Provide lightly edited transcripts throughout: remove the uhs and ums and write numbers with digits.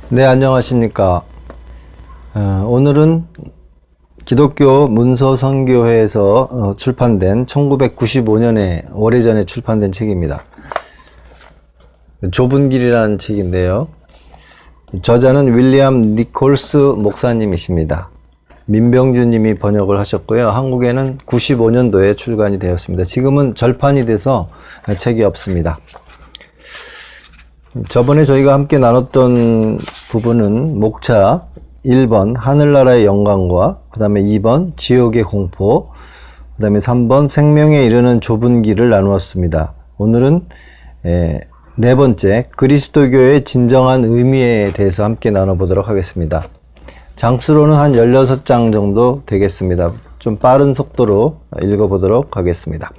네, 안녕하십니까. 오늘은 기독교 문서선교회에서 출판된 1995년에 오래전에 출판된 책입니다. 좁은 길이라는 책인데요. 저자는 윌리엄 니콜스 목사님이십니다. 민병주 님이 번역을 하셨고요. 한국에는 95년도에 출간이 되었습니다. 지금은 절판이 돼서 책이 없습니다. 저번에 저희가 함께 나눴던 부분은 목차 1번 하늘나라의 영광과 그 다음에 2번 지옥의 공포, 그 다음에 3번 생명에 이르는 좁은 길을 나누었습니다. 오늘은 네 번째 그리스도교의 진정한 의미에 대해서 함께 나눠보도록 하겠습니다. 장수로는 한 16장 정도 되겠습니다. 좀 빠른 속도로 읽어보도록 하겠습니다.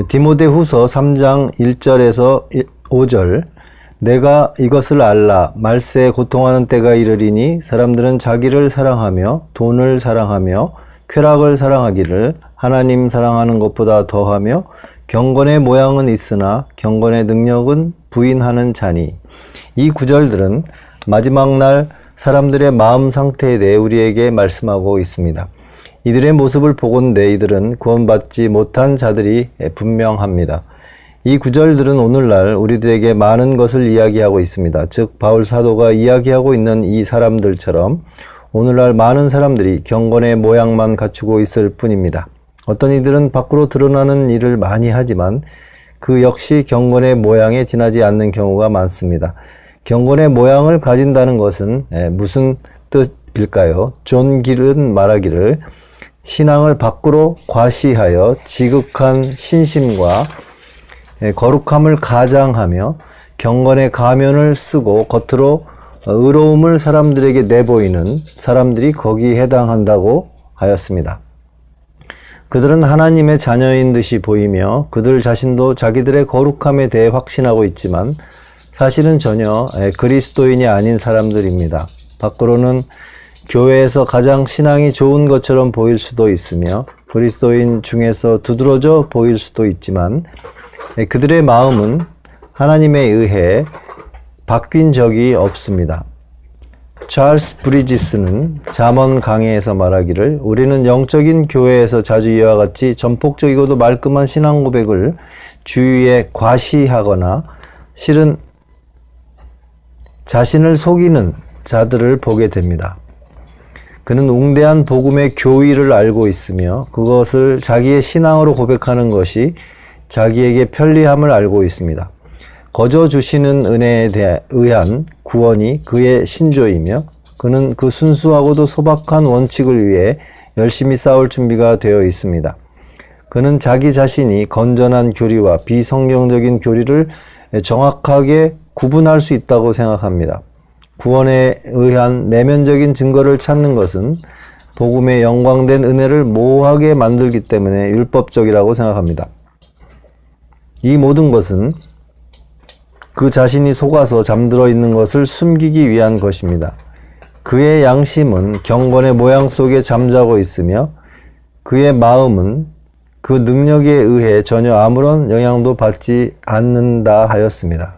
디모데후서 3장 1절에서 5절. 내가 이것을 알라. 말세에 고통하는 때가 이르리니 사람들은 자기를 사랑하며 돈을 사랑하며 쾌락을 사랑하기를 하나님 사랑하는 것보다 더하며 경건의 모양은 있으나 경건의 능력은 부인하는 자니. 이 구절들은 마지막 날 사람들의 마음 상태에 대해 우리에게 말씀하고 있습니다. 이들의 모습을 보건대 이들은 구원받지 못한 자들이 분명합니다. 이 구절들은 오늘날 우리들에게 많은 것을 이야기하고 있습니다. 즉 바울 사도가 이야기하고 있는 이 사람들처럼 오늘날 많은 사람들이 경건의 모양만 갖추고 있을 뿐입니다. 어떤 이들은 밖으로 드러나는 일을 많이 하지만 그 역시 경건의 모양에 지나지 않는 경우가 많습니다. 경건의 모양을 가진다는 것은 무슨 뜻일까요? 존 길은 말하기를 신앙을 밖으로 과시하여 지극한 신심과 거룩함을 가장하며 경건의 가면을 쓰고 겉으로 의로움을 사람들에게 내보이는 사람들이 거기에 해당한다고 하였습니다. 그들은 하나님의 자녀인 듯이 보이며 그들 자신도 자기들의 거룩함에 대해 확신하고 있지만 사실은 전혀 그리스도인이 아닌 사람들입니다. 밖으로는 교회에서 가장 신앙이 좋은 것처럼 보일 수도 있으며 그리스도인 중에서 두드러져 보일 수도 있지만 그들의 마음은 하나님에 의해 바뀐 적이 없습니다. 찰스 브리지스는 잠언 강해에서 말하기를 우리는 영적인 교회에서 자주 이와 같이 전폭적이고도 말끔한 신앙 고백을 주위에 과시하거나 실은 자신을 속이는 자들을 보게 됩니다. 그는 웅대한 복음의 교의를 알고 있으며 그것을 자기의 신앙으로 고백하는 것이 자기에게 편리함을 알고 있습니다. 거저 주시는 은혜에 의한 구원이 그의 신조이며 그는 그 순수하고도 소박한 원칙을 위해 열심히 싸울 준비가 되어 있습니다. 그는 자기 자신이 건전한 교리와 비성경적인 교리를 정확하게 구분할 수 있다고 생각합니다. 구원에 의한 내면적인 증거를 찾는 것은 복음의 영광된 은혜를 모호하게 만들기 때문에 율법적이라고 생각합니다. 이 모든 것은 그 자신이 속아서 잠들어 있는 것을 숨기기 위한 것입니다. 그의 양심은 경건의 모양 속에 잠자고 있으며 그의 마음은 그 능력에 의해 전혀 아무런 영향도 받지 않는다 하였습니다.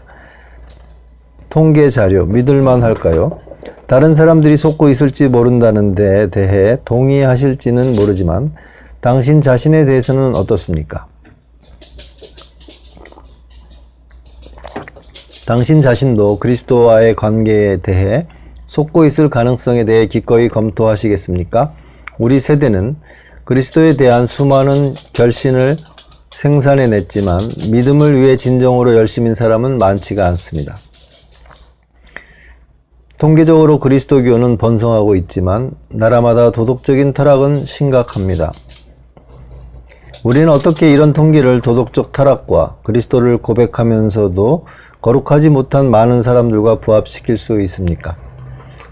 통계 자료 믿을만 할까요? 다른 사람들이 속고 있을지 모른다는 데 대해 동의하실지는 모르지만 당신 자신에 대해서는 어떻습니까? 당신 자신도 그리스도와의 관계에 대해 속고 있을 가능성에 대해 기꺼이 검토하시겠습니까? 우리 세대는 그리스도에 대한 수많은 결신을 생산해냈지만 믿음을 위해 진정으로 열심인 사람은 많지가 않습니다. 통계적으로 그리스도교는 번성하고 있지만 나라마다 도덕적인 타락은 심각합니다. 우리는 어떻게 이런 통계를 도덕적 타락과 그리스도를 고백하면서도 거룩하지 못한 많은 사람들과 부합시킬 수 있습니까?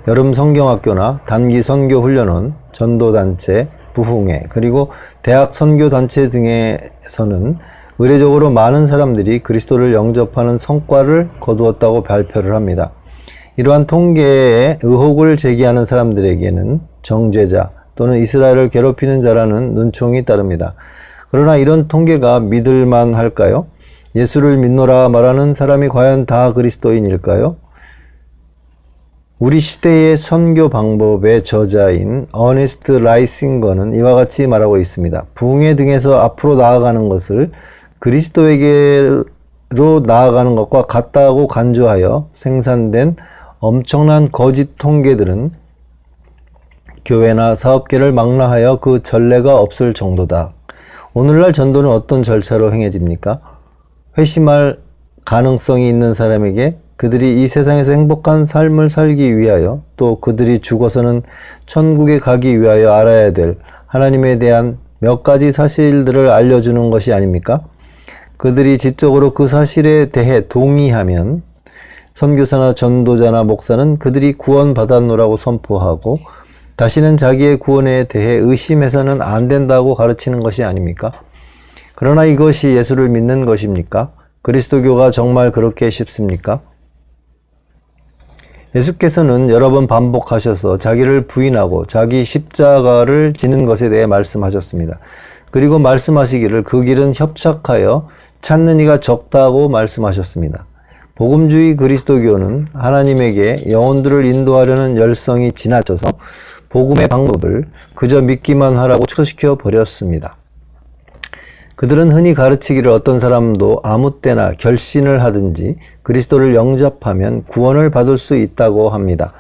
여름 성경학교나 단기 선교 훈련원, 전도단체, 부흥회, 그리고 대학 선교단체 등에서는 의례적으로 많은 사람들이 그리스도를 영접하는 성과를 거두었다고 발표를 합니다. 이러한 통계에 의혹을 제기하는 사람들에게는 정죄자 또는 이스라엘을 괴롭히는 자라는 눈총이 따릅니다. 그러나 이런 통계가 믿을만 할까요? 예수를 믿노라 말하는 사람이 과연 다 그리스도인일까요? 우리 시대의 선교 방법의 저자인 어네스트 라이싱거는 이와 같이 말하고 있습니다. 부흥의 등에서 앞으로 나아가는 것을 그리스도에게로 나아가는 것과 같다고 간주하여 생산된 엄청난 거짓 통계들은 교회나 사업계를 망라하여 그 전례가 없을 정도다. 오늘날 전도는 어떤 절차로 행해집니까? 회심할 가능성이 있는 사람에게 그들이 이 세상에서 행복한 삶을 살기 위하여 또 그들이 죽어서는 천국에 가기 위하여 알아야 될 하나님에 대한 몇 가지 사실들을 알려주는 것이 아닙니까? 그들이 지적으로 그 사실에 대해 동의하면 선교사나 전도자나 목사는 그들이 구원받았노라고 선포하고 다시는 자기의 구원에 대해 의심해서는 안 된다고 가르치는 것이 아닙니까? 그러나 이것이 예수를 믿는 것입니까? 그리스도교가 정말 그렇게 쉽습니까? 예수께서는 여러 번 반복하셔서 자기를 부인하고 자기 십자가를 지는 것에 대해 말씀하셨습니다. 그리고 말씀하시기를 그 길은 협착하여 찾는 이가 적다고 말씀하셨습니다. 복음주의 그리스도교는 하나님에게 영혼들을 인도하려는 열성이 지나쳐서 복음의 방법을 그저 믿기만 하라고 축소시켜 버렸습니다. 그들은 흔히 가르치기를 어떤 사람도 아무 때나 결신을 하든지 그리스도를 영접하면 구원을 받을 수 있다고 합니다.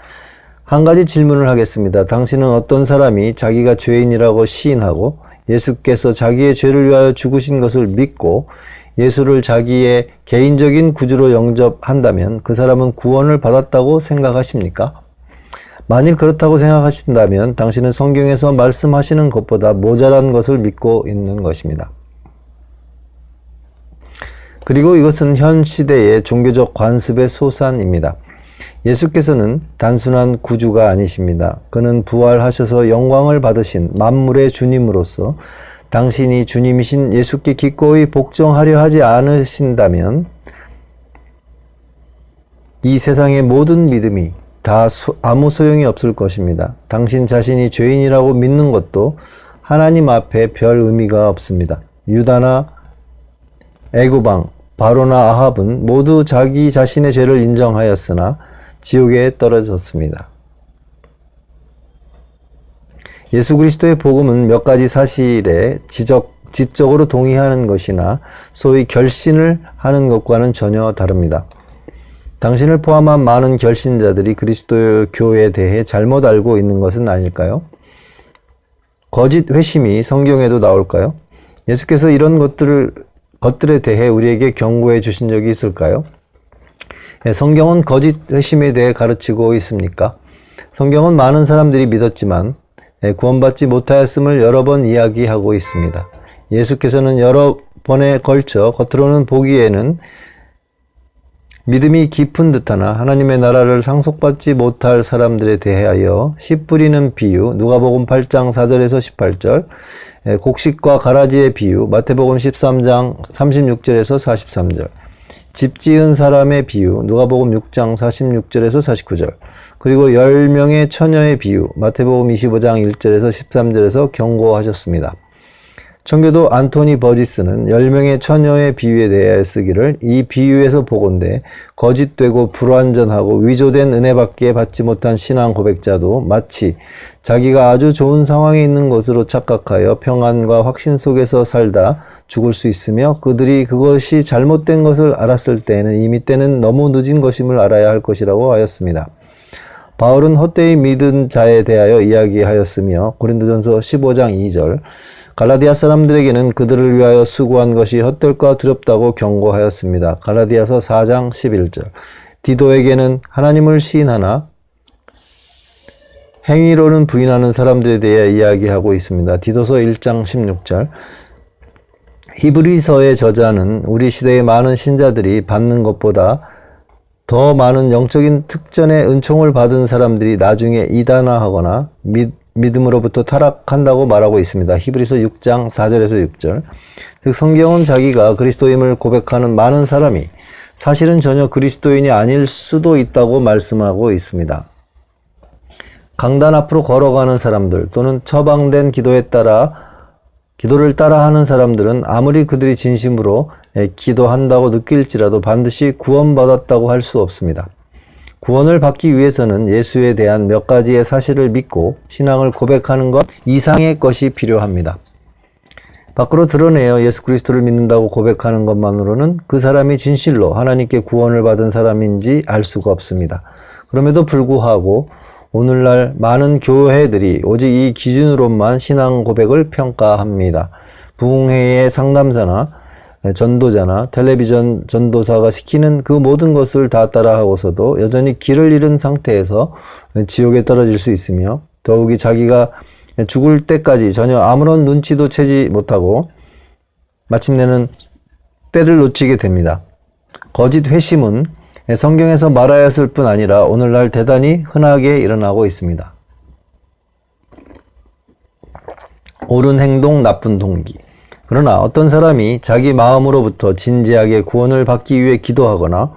한 가지 질문을 하겠습니다. 당신은 어떤 사람이 자기가 죄인이라고 시인하고 예수께서 자기의 죄를 위하여 죽으신 것을 믿고 예수를 자기의 개인적인 구주로 영접한다면 그 사람은 구원을 받았다고 생각하십니까? 만일 그렇다고 생각하신다면 당신은 성경에서 말씀하시는 것보다 모자란 것을 믿고 있는 것입니다. 그리고 이것은 현 시대의 종교적 관습의 소산입니다. 예수께서는 단순한 구주가 아니십니다. 그는 부활하셔서 영광을 받으신 만물의 주님으로서 당신이 주님이신 예수께 기꺼이 복종하려 하지 않으신다면 이 세상의 모든 믿음이 다 아무 소용이 없을 것입니다. 당신 자신이 죄인이라고 믿는 것도 하나님 앞에 별 의미가 없습니다. 유다나 애고방, 바로나 아합은 모두 자기 자신의 죄를 인정하였으나 지옥에 떨어졌습니다. 예수 그리스도의 복음은 몇 가지 사실에 지적으로 동의하는 것이나 소위 결신을 하는 것과는 전혀 다릅니다. 당신을 포함한 많은 결신자들이 그리스도 교회에 대해 잘못 알고 있는 것은 아닐까요? 거짓 회심이 성경에도 나올까요? 예수께서 이런 것들에 대해 우리에게 경고해 주신 적이 있을까요? 성경은 거짓 회심에 대해 가르치고 있습니까? 성경은 많은 사람들이 믿었지만 구원받지 못하였음을 여러 번 이야기하고 있습니다. 예수께서는 여러 번에 걸쳐 겉으로는 보기에는 믿음이 깊은 듯하나 하나님의 나라를 상속받지 못할 사람들에 대하여 씨 뿌리는 비유, 누가복음 8장 4절에서 18절, 곡식과 가라지의 비유, 마태복음 13장 36절에서 43절, 집 지은 사람의 비유, 누가복음 6장 46절에서 49절, 그리고 10명의 처녀의 비유, 마태복음 25장 1절에서 13절에서 경고하셨습니다. 청교도 안토니 버지스는 10명의 처녀의 비유에 대해 쓰기를 이 비유에서 보건대 거짓되고 불완전하고 위조된 은혜밖에 받지 못한 신앙 고백자도 마치 자기가 아주 좋은 상황에 있는 것으로 착각하여 평안과 확신 속에서 살다 죽을 수 있으며 그들이 그것이 잘못된 것을 알았을 때에는 이미 때는 너무 늦은 것임을 알아야 할 것이라고 하였습니다. 바울은 헛되이 믿은 자에 대하여 이야기하였으며 고린도전서 15장 2절, 갈라디아 사람들에게는 그들을 위하여 수고한 것이 헛될까 두렵다고 경고하였습니다. 갈라디아서 4장 11절, 디도에게는 하나님을 시인하나 행위로는 부인하는 사람들에 대해 이야기하고 있습니다. 디도서 1장 16절, 히브리서의 저자는 우리 시대의 많은 신자들이 받는 것보다 더 많은 영적인 특전의 은총을 받은 사람들이 나중에 이단화하거나 믿음으로부터 타락한다고 말하고 있습니다. 히브리서 6장 4절에서 6절. 즉 성경은 자기가 그리스도임을 고백하는 많은 사람이 사실은 전혀 그리스도인이 아닐 수도 있다고 말씀하고 있습니다. 강단 앞으로 걸어가는 사람들 또는 처방된 기도를 따라 하는 사람들은 아무리 그들이 진심으로 기도한다고 느낄지라도 반드시 구원받았다고 할 수 없습니다. 구원을 받기 위해서는 예수에 대한 몇 가지의 사실을 믿고 신앙을 고백하는 것 이상의 것이 필요합니다. 밖으로 드러내어 예수 그리스도를 믿는다고 고백하는 것만으로는 그 사람이 진실로 하나님께 구원을 받은 사람인지 알 수가 없습니다. 그럼에도 불구하고 오늘날 많은 교회들이 오직 이 기준으로만 신앙 고백을 평가합니다. 부흥회의 상담사나 전도자나 텔레비전 전도사가 시키는 그 모든 것을 다 따라하고서도 여전히 길을 잃은 상태에서 지옥에 떨어질 수 있으며, 더욱이 자기가 죽을 때까지 전혀 아무런 눈치도 채지 못하고 마침내는 때를 놓치게 됩니다. 거짓 회심은 성경에서 말하였을 뿐 아니라 오늘날 대단히 흔하게 일어나고 있습니다. 옳은 행동, 나쁜 동기. 그러나 어떤 사람이 자기 마음으로부터 진지하게 구원을 받기 위해 기도하거나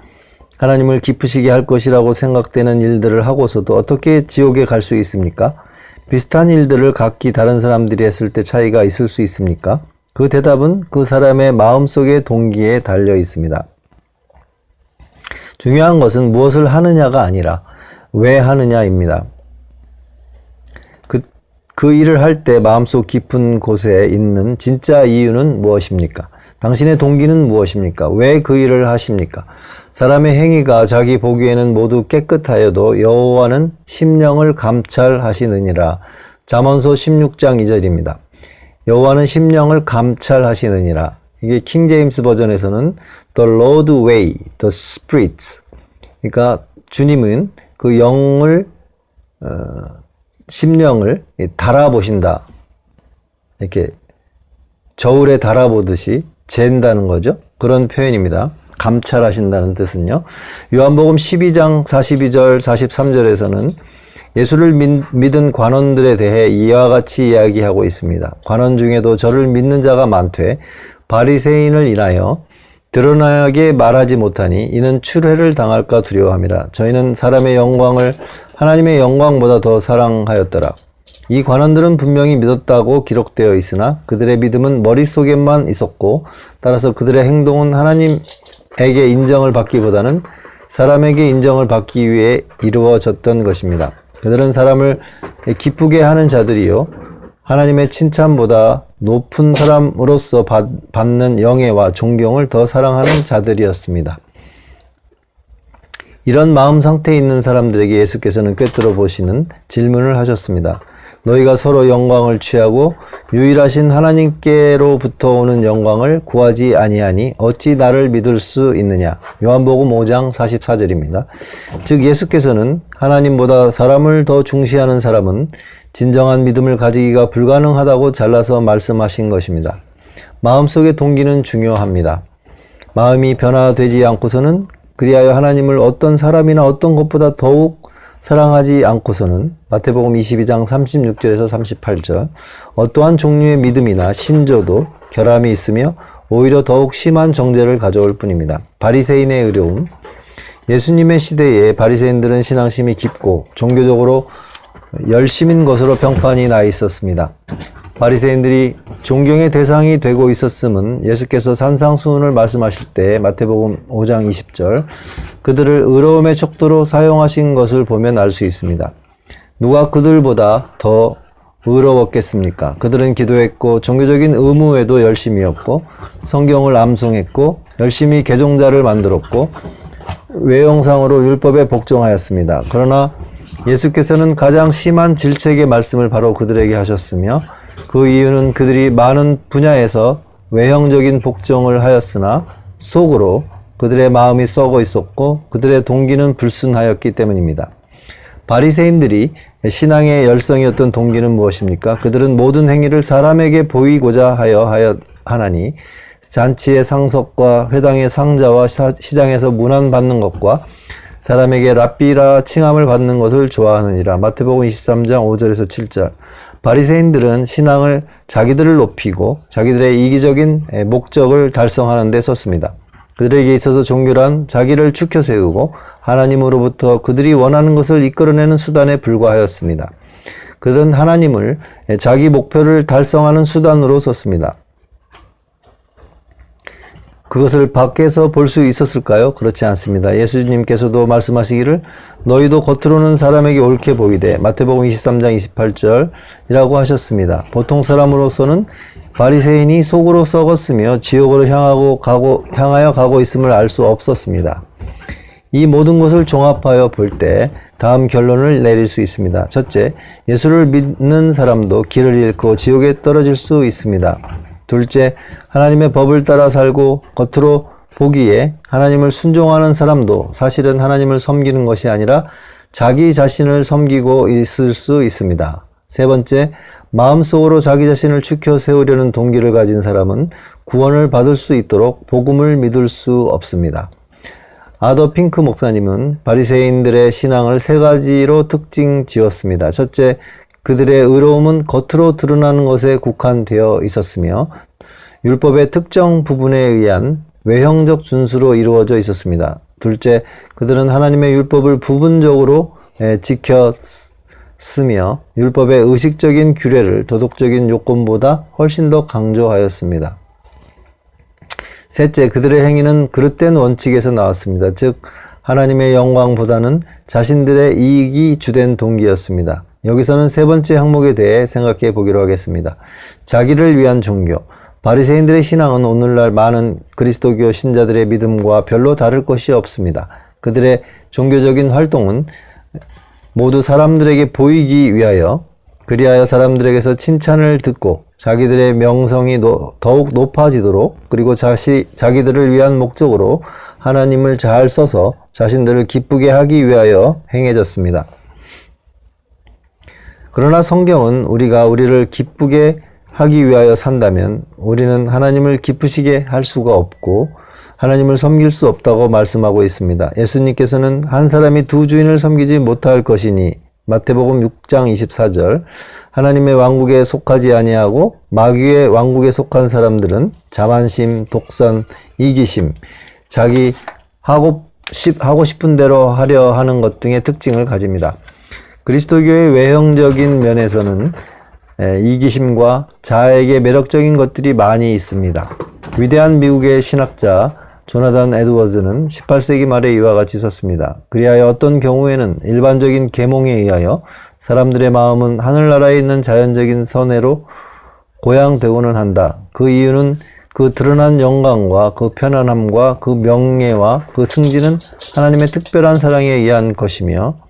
하나님을 기쁘시게 할 것이라고 생각되는 일들을 하고서도 어떻게 지옥에 갈 수 있습니까? 비슷한 일들을 각기 다른 사람들이 했을 때 차이가 있을 수 있습니까? 그 대답은 그 사람의 마음속의 동기에 달려 있습니다. 중요한 것은 무엇을 하느냐가 아니라 왜 하느냐입니다. 그 일을 할 때 마음속 깊은 곳에 있는 진짜 이유는 무엇입니까? 당신의 동기는 무엇입니까? 왜 그 일을 하십니까? 사람의 행위가 자기 보기에는 모두 깨끗하여도 여호와는 심령을 감찰하시느니라. 잠언서 16장 2절입니다. 여호와는 심령을 감찰하시느니라. 이게 킹 제임스 버전에서는 The Lord weigh the spirits. 그러니까 주님은 그 영을 심령을 달아보신다. 이렇게 저울에 달아보듯이 잰다는 거죠. 그런 표현입니다. 감찰하신다는 뜻은요. 요한복음 12장 42절 43절에서는 예수를 믿은 관원들에 대해 이와 같이 이야기하고 있습니다. 관원 중에도 저를 믿는 자가 많되 바리새인을 인하여 드러나게 말하지 못하니 이는 출회를 당할까 두려워함이라. 저희는 사람의 영광을 하나님의 영광보다 더 사랑하였더라. 이 관원들은 분명히 믿었다고 기록되어 있으나 그들의 믿음은 머릿속에만 있었고, 따라서 그들의 행동은 하나님에게 인정을 받기보다는 사람에게 인정을 받기 위해 이루어졌던 것입니다. 그들은 사람을 기쁘게 하는 자들이요, 하나님의 칭찬보다 높은 사람으로서 받는 영예와 존경을 더 사랑하는 자들이었습니다. 이런 마음 상태에 있는 사람들에게 예수께서는 꿰뚫어 보시는 질문을 하셨습니다. 너희가 서로 영광을 취하고 유일하신 하나님께로부터 오는 영광을 구하지 아니하니 어찌 나를 믿을 수 있느냐. 요한복음 5장 44절입니다. 즉 예수께서는 하나님보다 사람을 더 중시하는 사람은 진정한 믿음을 가지기가 불가능하다고 잘라서 말씀하신 것입니다. 마음속의 동기는 중요합니다. 마음이 변화되지 않고서는, 그리하여 하나님을 어떤 사람이나 어떤 것보다 더욱 사랑하지 않고서는 마태복음 22장 36절에서 38절 어떠한 종류의 믿음이나 신조도 결함이 있으며 오히려 더욱 심한 정죄를 가져올 뿐입니다. 바리새인의 의로움. 예수님의 시대에 바리새인들은 신앙심이 깊고 종교적으로 열심인 것으로 평판이 나 있었습니다. 바리새인들이 존경의 대상이 되고 있었음은 예수께서 산상수훈을 말씀하실 때 마태복음 5장 20절 그들을 의로움의 척도로 사용하신 것을 보면 알 수 있습니다. 누가 그들보다 더 의로웠겠습니까? 그들은 기도했고 종교적인 의무에도 열심이었고 성경을 암송했고 열심히 개종자를 만들었고 외형상으로 율법에 복종하였습니다. 그러나 예수께서는 가장 심한 질책의 말씀을 바로 그들에게 하셨으며 그 이유는 그들이 많은 분야에서 외형적인 복종을 하였으나 속으로 그들의 마음이 썩어 있었고 그들의 동기는 불순하였기 때문입니다. 바리새인들이 신앙의 열성이었던 동기는 무엇입니까? 그들은 모든 행위를 사람에게 보이고자 하나니 잔치의 상석과 회당의 상자와 시장에서 문안받는 것과 사람에게 랍비라 칭함을 받는 것을 좋아하느니라. 마태복음 23장 5절에서 7절. 바리새인들은 신앙을 자기들을 높이고 자기들의 이기적인 목적을 달성하는 데 썼습니다. 그들에게 있어서 종교란 자기를 추켜 세우고 하나님으로부터 그들이 원하는 것을 이끌어내는 수단에 불과하였습니다. 그들은 하나님을 자기 목표를 달성하는 수단으로 썼습니다. 그것을 밖에서 볼 수 있었을까요? 그렇지 않습니다. 예수님께서도 말씀하시기를 너희도 겉으로는 사람에게 옳게 보이되 마태복음 23장 28절이라고 하셨습니다. 보통 사람으로서는 바리새인이 속으로 썩었으며 지옥으로 향하여 가고 있음을 알 수 없었습니다. 이 모든 것을 종합하여 볼 때 다음 결론을 내릴 수 있습니다. 첫째, 예수를 믿는 사람도 길을 잃고 지옥에 떨어질 수 있습니다. 둘째, 하나님의 법을 따라 살고 겉으로 보기에 하나님을 순종하는 사람도 사실은 하나님을 섬기는 것이 아니라 자기 자신을 섬기고 있을 수 있습니다. 세 번째, 마음속으로 자기 자신을 추켜 세우려는 동기를 가진 사람은 구원을 받을 수 있도록 복음을 믿을 수 없습니다. 아더 핑크 목사님은 바리새인들의 신앙을 세 가지로 특징 지었습니다. 첫째, 그들의 의로움은 겉으로 드러나는 것에 국한되어 있었으며 율법의 특정 부분에 의한 외형적 준수로 이루어져 있었습니다. 둘째, 그들은 하나님의 율법을 부분적으로 지켰으며 율법의 의식적인 규례를 도덕적인 요건보다 훨씬 더 강조하였습니다. 셋째, 그들의 행위는 그릇된 원칙에서 나왔습니다. 즉 하나님의 영광보다는 자신들의 이익이 주된 동기였습니다. 여기서는 세 번째 항목에 대해 생각해 보기로 하겠습니다. 자기를 위한 종교. 바리새인들의 신앙은 오늘날 많은 그리스도교 신자들의 믿음과 별로 다를 것이 없습니다. 그들의 종교적인 활동은 모두 사람들에게 보이기 위하여, 그리하여 사람들에게서 칭찬을 듣고 자기들의 명성이 더욱 높아지도록, 그리고 자기들을 위한 목적으로 하나님을 잘 써서 자신들을 기쁘게 하기 위하여 행해졌습니다. 그러나 성경은 우리가 우리를 기쁘게 하기 위하여 산다면 우리는 하나님을 기쁘시게 할 수가 없고 하나님을 섬길 수 없다고 말씀하고 있습니다. 예수님께서는 한 사람이 두 주인을 섬기지 못할 것이니 마태복음 6장 24절 하나님의 왕국에 속하지 아니하고 마귀의 왕국에 속한 사람들은 자만심, 독선, 이기심, 자기 하고 싶은 대로 하려 하는 것 등의 특징을 가집니다. 그리스도교의 외형적인 면에서는 이기심과 자아에게 매력적인 것들이 많이 있습니다. 위대한 미국의 신학자 조나단 에드워즈는 18세기 말에 이와 같이 썼습니다. 그리하여 어떤 경우에는 일반적인 계몽에 의하여 사람들의 마음은 하늘나라에 있는 자연적인 선애로 고양되고는 한다. 그 이유는 그 드러난 영광과 그 편안함과 그 명예와 그 승진은 하나님의 특별한 사랑에 의한 것이며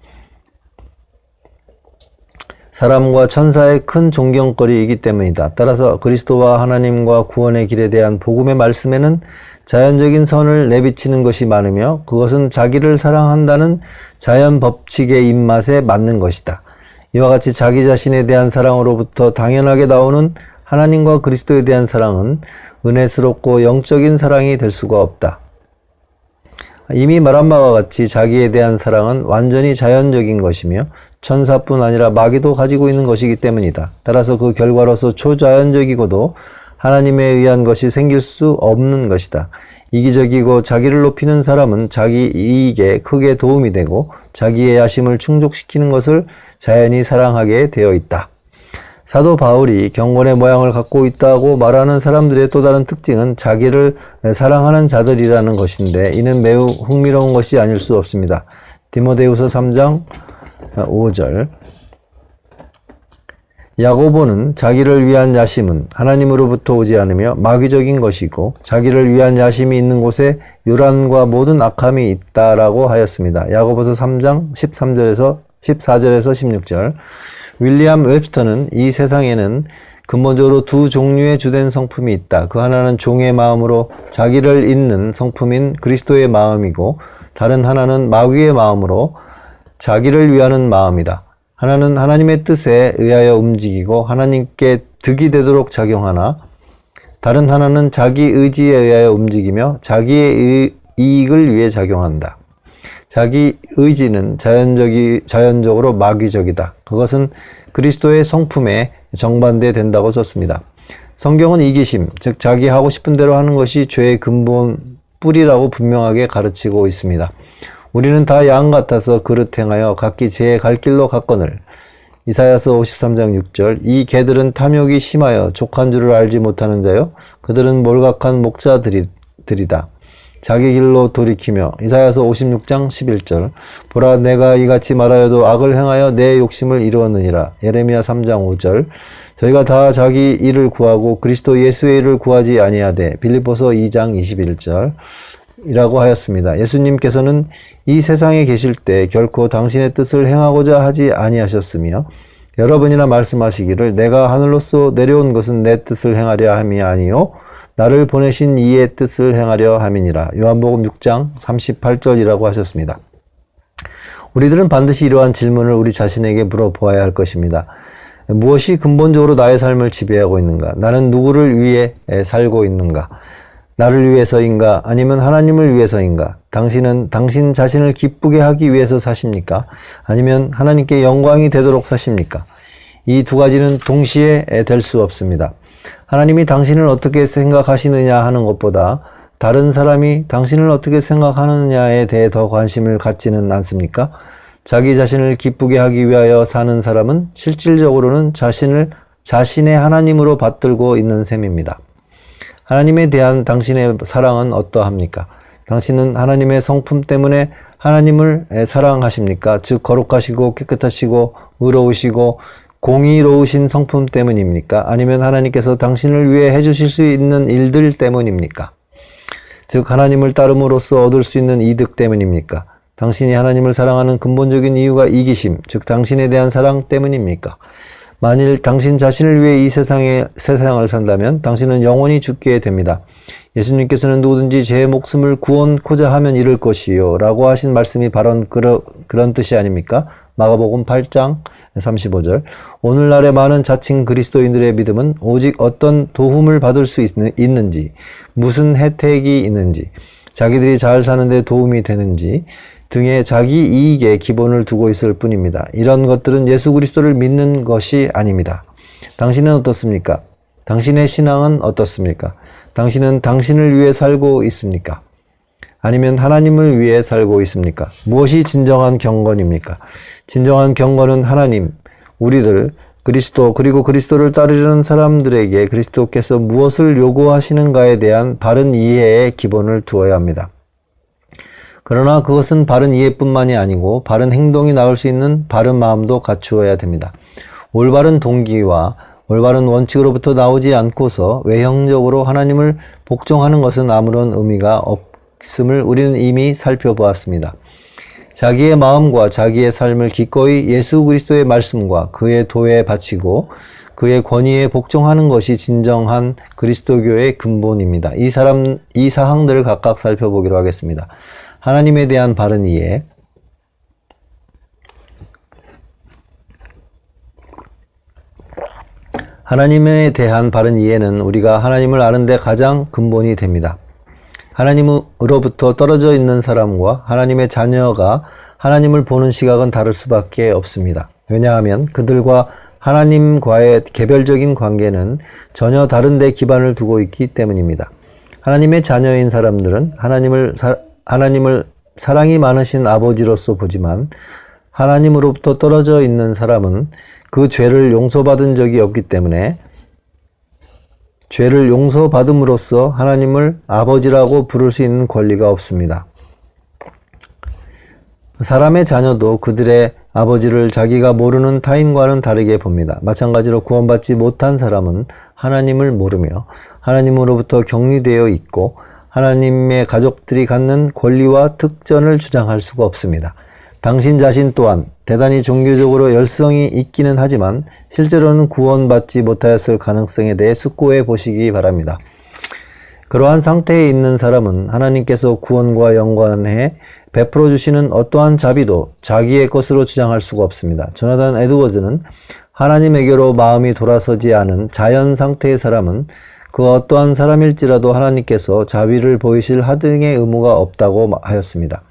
사람과 천사의 큰 존경거리이기 때문이다. 따라서 그리스도와 하나님과 구원의 길에 대한 복음의 말씀에는 자연적인 선을 내비치는 것이 많으며 그것은 자기를 사랑한다는 자연 법칙의 입맛에 맞는 것이다. 이와 같이 자기 자신에 대한 사랑으로부터 당연하게 나오는 하나님과 그리스도에 대한 사랑은 은혜스럽고 영적인 사랑이 될 수가 없다. 이미 말한 바와 같이 자기에 대한 사랑은 완전히 자연적인 것이며 천사뿐 아니라 마귀도 가지고 있는 것이기 때문이다. 따라서 그 결과로서 초자연적이고도 하나님에 의한 것이 생길 수 없는 것이다. 이기적이고 자기를 높이는 사람은 자기 이익에 크게 도움이 되고 자기의 야심을 충족시키는 것을 자연히 사랑하게 되어 있다. 사도 바울이 경건의 모양을 갖고 있다고 말하는 사람들의 또 다른 특징은 자기를 사랑하는 자들이라는 것인데 이는 매우 흥미로운 것이 아닐 수 없습니다. 디모데후서 3장 5절 야고보는 자기를 위한 야심은 하나님으로부터 오지 않으며 마귀적인 것이고 자기를 위한 야심이 있는 곳에 요란과 모든 악함이 있다라고 하였습니다. 야고보서 3장 14절에서 16절 윌리엄 웹스터는 이 세상에는 근본적으로 두 종류의 주된 성품이 있다. 그 하나는 종의 마음으로 자기를 잇는 성품인 그리스도의 마음이고 다른 하나는 마귀의 마음으로 자기를 위하는 마음이다. 하나는 하나님의 뜻에 의하여 움직이고 하나님께 득이 되도록 작용하나 다른 하나는 자기 의지에 의하여 움직이며 자기의 이익을 위해 작용한다. 자기 의지는 자연적으로 마귀적이다. 그것은 그리스도의 성품에 정반대 된다고 썼습니다. 성경은 이기심, 즉 자기 하고 싶은 대로 하는 것이 죄의 근본 뿌리라고 분명하게 가르치고 있습니다. 우리는 다 양 같아서 그릇 행하여 각기 제 갈 길로 갔거늘. 이사야서 53장 6절 이 개들은 탐욕이 심하여 족한 줄을 알지 못하는 자요 그들은 몰각한 목자들이 들이다. 자기 길로 돌이키며 이사야서 56장 11절 보라 내가 이같이 말하여도 악을 행하여 내 욕심을 이루었느니라. 예레미야 3장 5절 저희가 다 자기 일을 구하고 그리스도 예수의 일을 구하지 아니하되 빌립보서 2장 21절 이라고 하였습니다. 예수님께서는 이 세상에 계실 때 결코 당신의 뜻을 행하고자 하지 아니하셨으며 여러 번이나 말씀하시기를 내가 하늘로서 내려온 것은 내 뜻을 행하려 함이 아니요 나를 보내신 이의 뜻을 행하려 함이니라. 요한복음 6장 38절이라고 하셨습니다. 우리들은 반드시 이러한 질문을 우리 자신에게 물어보아야 할 것입니다. 무엇이 근본적으로 나의 삶을 지배하고 있는가? 나는 누구를 위해 살고 있는가? 나를 위해서인가? 아니면 하나님을 위해서인가? 당신은 당신 자신을 기쁘게 하기 위해서 사십니까? 아니면 하나님께 영광이 되도록 사십니까? 이 두 가지는 동시에 될 수 없습니다. 하나님이 당신을 어떻게 생각하시느냐 하는 것보다 다른 사람이 당신을 어떻게 생각하느냐에 대해 더 관심을 갖지는 않습니까? 자기 자신을 기쁘게 하기 위하여 사는 사람은 실질적으로는 자신의 하나님으로 받들고 있는 셈입니다. 하나님에 대한 당신의 사랑은 어떠합니까? 당신은 하나님의 성품 때문에 하나님을 사랑하십니까? 즉 거룩하시고 깨끗하시고 의로우시고 공의로우신 성품 때문입니까? 아니면 하나님께서 당신을 위해 해주실 수 있는 일들 때문입니까? 즉 하나님을 따름으로써 얻을 수 있는 이득 때문입니까? 당신이 하나님을 사랑하는 근본적인 이유가 이기심, 즉 당신에 대한 사랑 때문입니까? 만일 당신 자신을 위해 이 세상을 산다면 당신은 영원히 죽게 됩니다. 예수님께서는 누구든지 제 목숨을 구원코자 하면 잃을 것이요 라고 하신 말씀이 바로 그런 뜻이 아닙니까? 마가복음 8장 35절 오늘날의 많은 자칭 그리스도인들의 믿음은 오직 어떤 도움을 받을 수 있는지 무슨 혜택이 있는지 자기들이 잘 사는데 도움이 되는지 등의 자기 이익에 기본을 두고 있을 뿐입니다. 이런 것들은 예수 그리스도를 믿는 것이 아닙니다. 당신은 어떻습니까? 당신의 신앙은 어떻습니까? 당신은 당신을 위해 살고 있습니까? 아니면 하나님을 위해 살고 있습니까? 무엇이 진정한 경건입니까? 진정한 경건은 하나님, 우리들, 그리스도, 그리고 그리스도를 따르려는 사람들에게 그리스도께서 무엇을 요구하시는가에 대한 바른 이해에 기본을 두어야 합니다. 그러나 그것은 바른 이해뿐만이 아니고 바른 행동이 나올 수 있는 바른 마음도 갖추어야 됩니다. 올바른 동기와 올바른 원칙으로부터 나오지 않고서 외형적으로 하나님을 복종하는 것은 아무런 의미가 없음을 우리는 이미 살펴보았습니다. 자기의 마음과 자기의 삶을 기꺼이 예수 그리스도의 말씀과 그의 도에 바치고 그의 권위에 복종하는 것이 진정한 그리스도교의 근본입니다. 이 사항들을 각각 살펴보기로 하겠습니다. 하나님에 대한 바른 이해, 하나님에 대한 바른 이해는 우리가 하나님을 아는 데 가장 근본이 됩니다. 하나님으로부터 떨어져 있는 사람과 하나님의 자녀가 하나님을 보는 시각은 다를 수밖에 없습니다. 왜냐하면 그들과 하나님과의 개별적인 관계는 전혀 다른 데 기반을 두고 있기 때문입니다. 하나님의 자녀인 사람들은 하나님을 사랑이 많으신 아버지로서 보지만 하나님으로부터 떨어져 있는 사람은 그 죄를 용서받은 적이 없기 때문에 죄를 용서받음으로써 하나님을 아버지라고 부를 수 있는 권리가 없습니다. 사람의 자녀도 그들의 아버지를 자기가 모르는 타인과는 다르게 봅니다. 마찬가지로 구원받지 못한 사람은 하나님을 모르며 하나님으로부터 격리되어 있고 하나님의 가족들이 갖는 권리와 특전을 주장할 수가 없습니다. 당신 자신 또한 대단히 종교적으로 열성이 있기는 하지만 실제로는 구원받지 못하였을 가능성에 대해 숙고해 보시기 바랍니다. 그러한 상태에 있는 사람은 하나님께서 구원과 연관해 베풀어 주시는 어떠한 자비도 자기의 것으로 주장할 수가 없습니다. 조나단 에드워즈는 하나님에게로 마음이 돌아서지 않은 자연 상태의 사람은 그 어떠한 사람일지라도 하나님께서 자비를 보이실 하등의 의무가 없다고 하였습니다.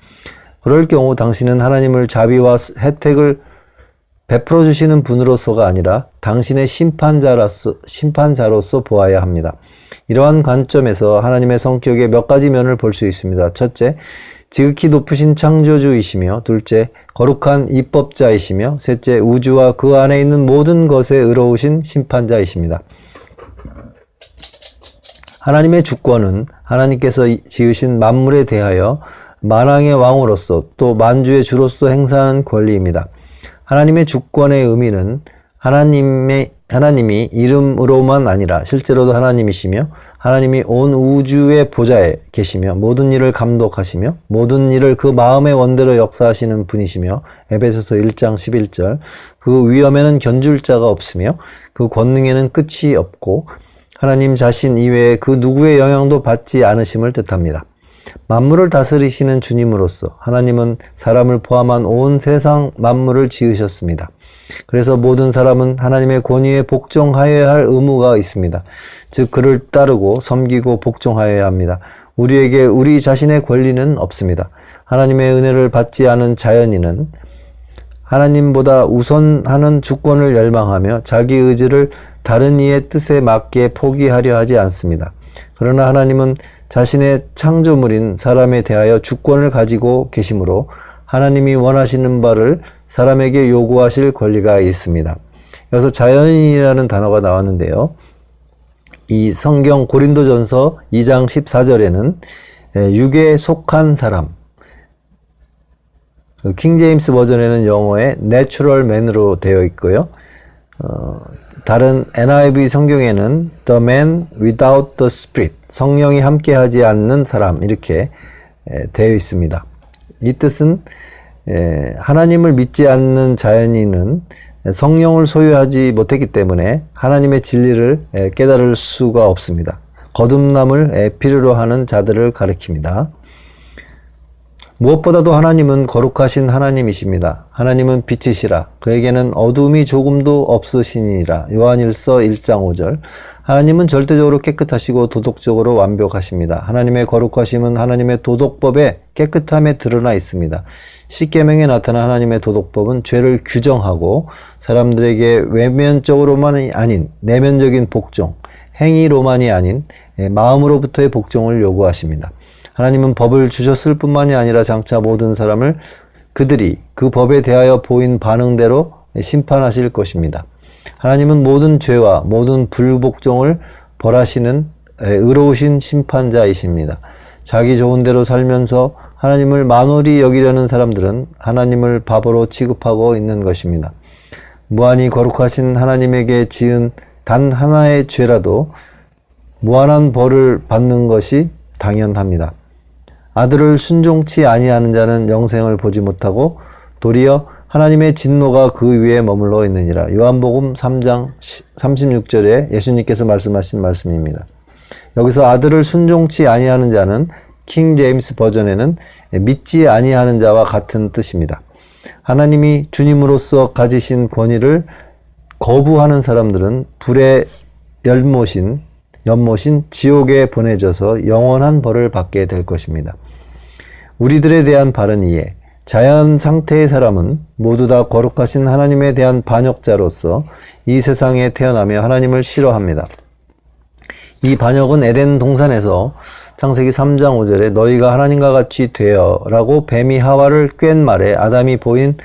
그럴 경우 당신은 하나님을 자비와 혜택을 베풀어 주시는 분으로서가 아니라 당신의 심판자로서 보아야 합니다. 이러한 관점에서 하나님의 성격의 몇 가지 면을 볼 수 있습니다. 첫째, 지극히 높으신 창조주이시며, 둘째, 거룩한 입법자이시며, 셋째, 우주와 그 안에 있는 모든 것에 의로우신 심판자이십니다. 하나님의 주권은 하나님께서 지으신 만물에 대하여 만왕의 왕으로서 또 만주의 주로서 행사하는 권리입니다. 하나님의 주권의 의미는 하나님이 이름으로만 아니라 실제로도 하나님이시며 하나님이 온 우주의 보좌에 계시며 모든 일을 감독하시며 모든 일을 그 마음의 원대로 역사하시는 분이시며 에베소서 1장 11절 그 위엄에는 견줄 자가 없으며 그 권능에는 끝이 없고 하나님 자신 이외에 그 누구의 영향도 받지 않으심을 뜻합니다. 만물을 다스리시는 주님으로서 하나님은 사람을 포함한 온 세상 만물을 지으셨습니다. 그래서 모든 사람은 하나님의 권위에 복종하여야 할 의무가 있습니다. 즉 그를 따르고 섬기고 복종하여야 합니다. 우리에게 우리 자신의 권리는 없습니다. 하나님의 은혜를 받지 않은 자연인은 하나님보다 우선하는 주권을 열망하며 자기 의지를 다른 이의 뜻에 맞게 포기하려 하지 않습니다. 그러나 하나님은 자신의 창조물인 사람에 대하여 주권을 가지고 계시므로 하나님이 원하시는 바를 사람에게 요구하실 권리가 있습니다. 여기서 자연인이라는 단어가 나왔는데요. 이 성경 고린도전서 2장 14절에는 육에 속한 사람, 킹제임스 버전에는 영어에 natural man으로 되어 있고요. 다른 NIV 성경에는 the man without the spirit, 성령이 함께하지 않는 사람 이렇게 되어 있습니다. 이 뜻은 하나님을 믿지 않는 자연인은 성령을 소유하지 못했기 때문에 하나님의 진리를 깨달을 수가 없습니다. 거듭남을 필요로 하는 자들을 가리킵니다. 무엇보다도 하나님은 거룩하신 하나님이십니다. 하나님은 빛이시라 그에게는 어둠이 조금도 없으시니라. 요한일서 1장 5절. 하나님은 절대적으로 깨끗하시고 도덕적으로 완벽하십니다. 하나님의 거룩하심은 하나님의 도덕법에 깨끗함에 드러나 있습니다. 십계명에 나타난 하나님의 도덕법은 죄를 규정하고 사람들에게 외면적으로만이 아닌 내면적인 복종, 행위로만이 아닌 마음으로부터의 복종을 요구하십니다. 하나님은 법을 주셨을 뿐만이 아니라 장차 모든 사람을 그들이 그 법에 대하여 보인 반응대로 심판하실 것입니다. 하나님은 모든 죄와 모든 불복종을 벌하시는 의로우신 심판자이십니다. 자기 좋은 대로 살면서 하나님을 만홀히 여기려는 사람들은 하나님을 바보로 취급하고 있는 것입니다. 무한히 거룩하신 하나님에게 지은 단 하나의 죄라도 무한한 벌을 받는 것이 당연합니다. 아들을 순종치 아니하는 자는 영생을 보지 못하고 도리어 하나님의 진노가 그 위에 머물러 있느니라. 요한복음 3장 36절에 예수님께서 말씀하신 말씀입니다. 여기서 아들을 순종치 아니하는 자는 킹 제임스 버전에는 믿지 아니하는 자와 같은 뜻입니다. 하나님이 주님으로서 가지신 권위를 거부하는 사람들은 불의 연못인 지옥에 보내져서 영원한 벌을 받게 될 것입니다. 우리들에 대한 바른 이해, 자연 상태의 사람은 모두 다 거룩하신 하나님에 대한 반역자로서 이 세상에 태어나며 하나님을 싫어합니다. 이 반역은 에덴 동산에서 창세기 3장 5절에 너희가 하나님과 같이 되어 라고 뱀이 하와를 꾀는 말에 아담이 보인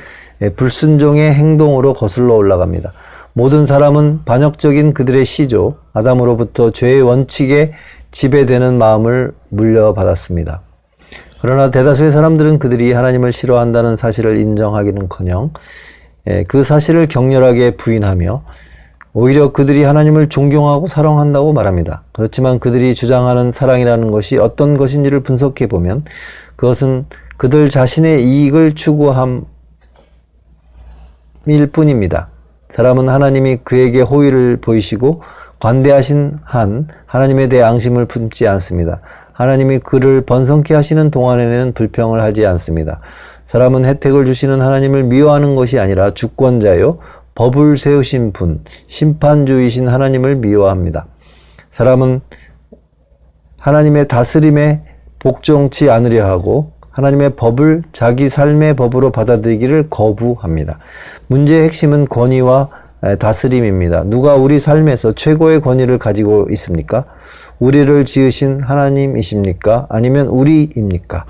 불순종의 행동으로 거슬러 올라갑니다. 모든 사람은 반역적인 그들의 시조, 아담으로부터 죄의 원칙에 지배되는 마음을 물려받았습니다. 그러나 대다수의 사람들은 그들이 하나님을 싫어한다는 사실을 인정하기는커녕 그 사실을 격렬하게 부인하며 오히려 그들이 하나님을 존경하고 사랑한다고 말합니다. 그렇지만 그들이 주장하는 사랑이라는 것이 어떤 것인지를 분석해 보면 그것은 그들 자신의 이익을 추구함일 뿐입니다. 사람은 하나님이 그에게 호의를 보이시고 관대하신 한 하나님에 대해 앙심을 품지 않습니다. 하나님이 그를 번성케 하시는 동안에는 불평을 하지 않습니다. 사람은 혜택을 주시는 하나님을 미워하는 것이 아니라 주권자요 법을 세우신 분, 심판주이신 하나님을 미워합니다. 사람은 하나님의 다스림에 복종치 않으려 하고 하나님의 법을 자기 삶의 법으로 받아들이기를 거부합니다. 문제의 핵심은 권위와 다스림입니다. 누가 우리 삶에서 최고의 권위를 가지고 있습니까? 우리를 지으신 하나님이십니까? 아니면 우리입니까?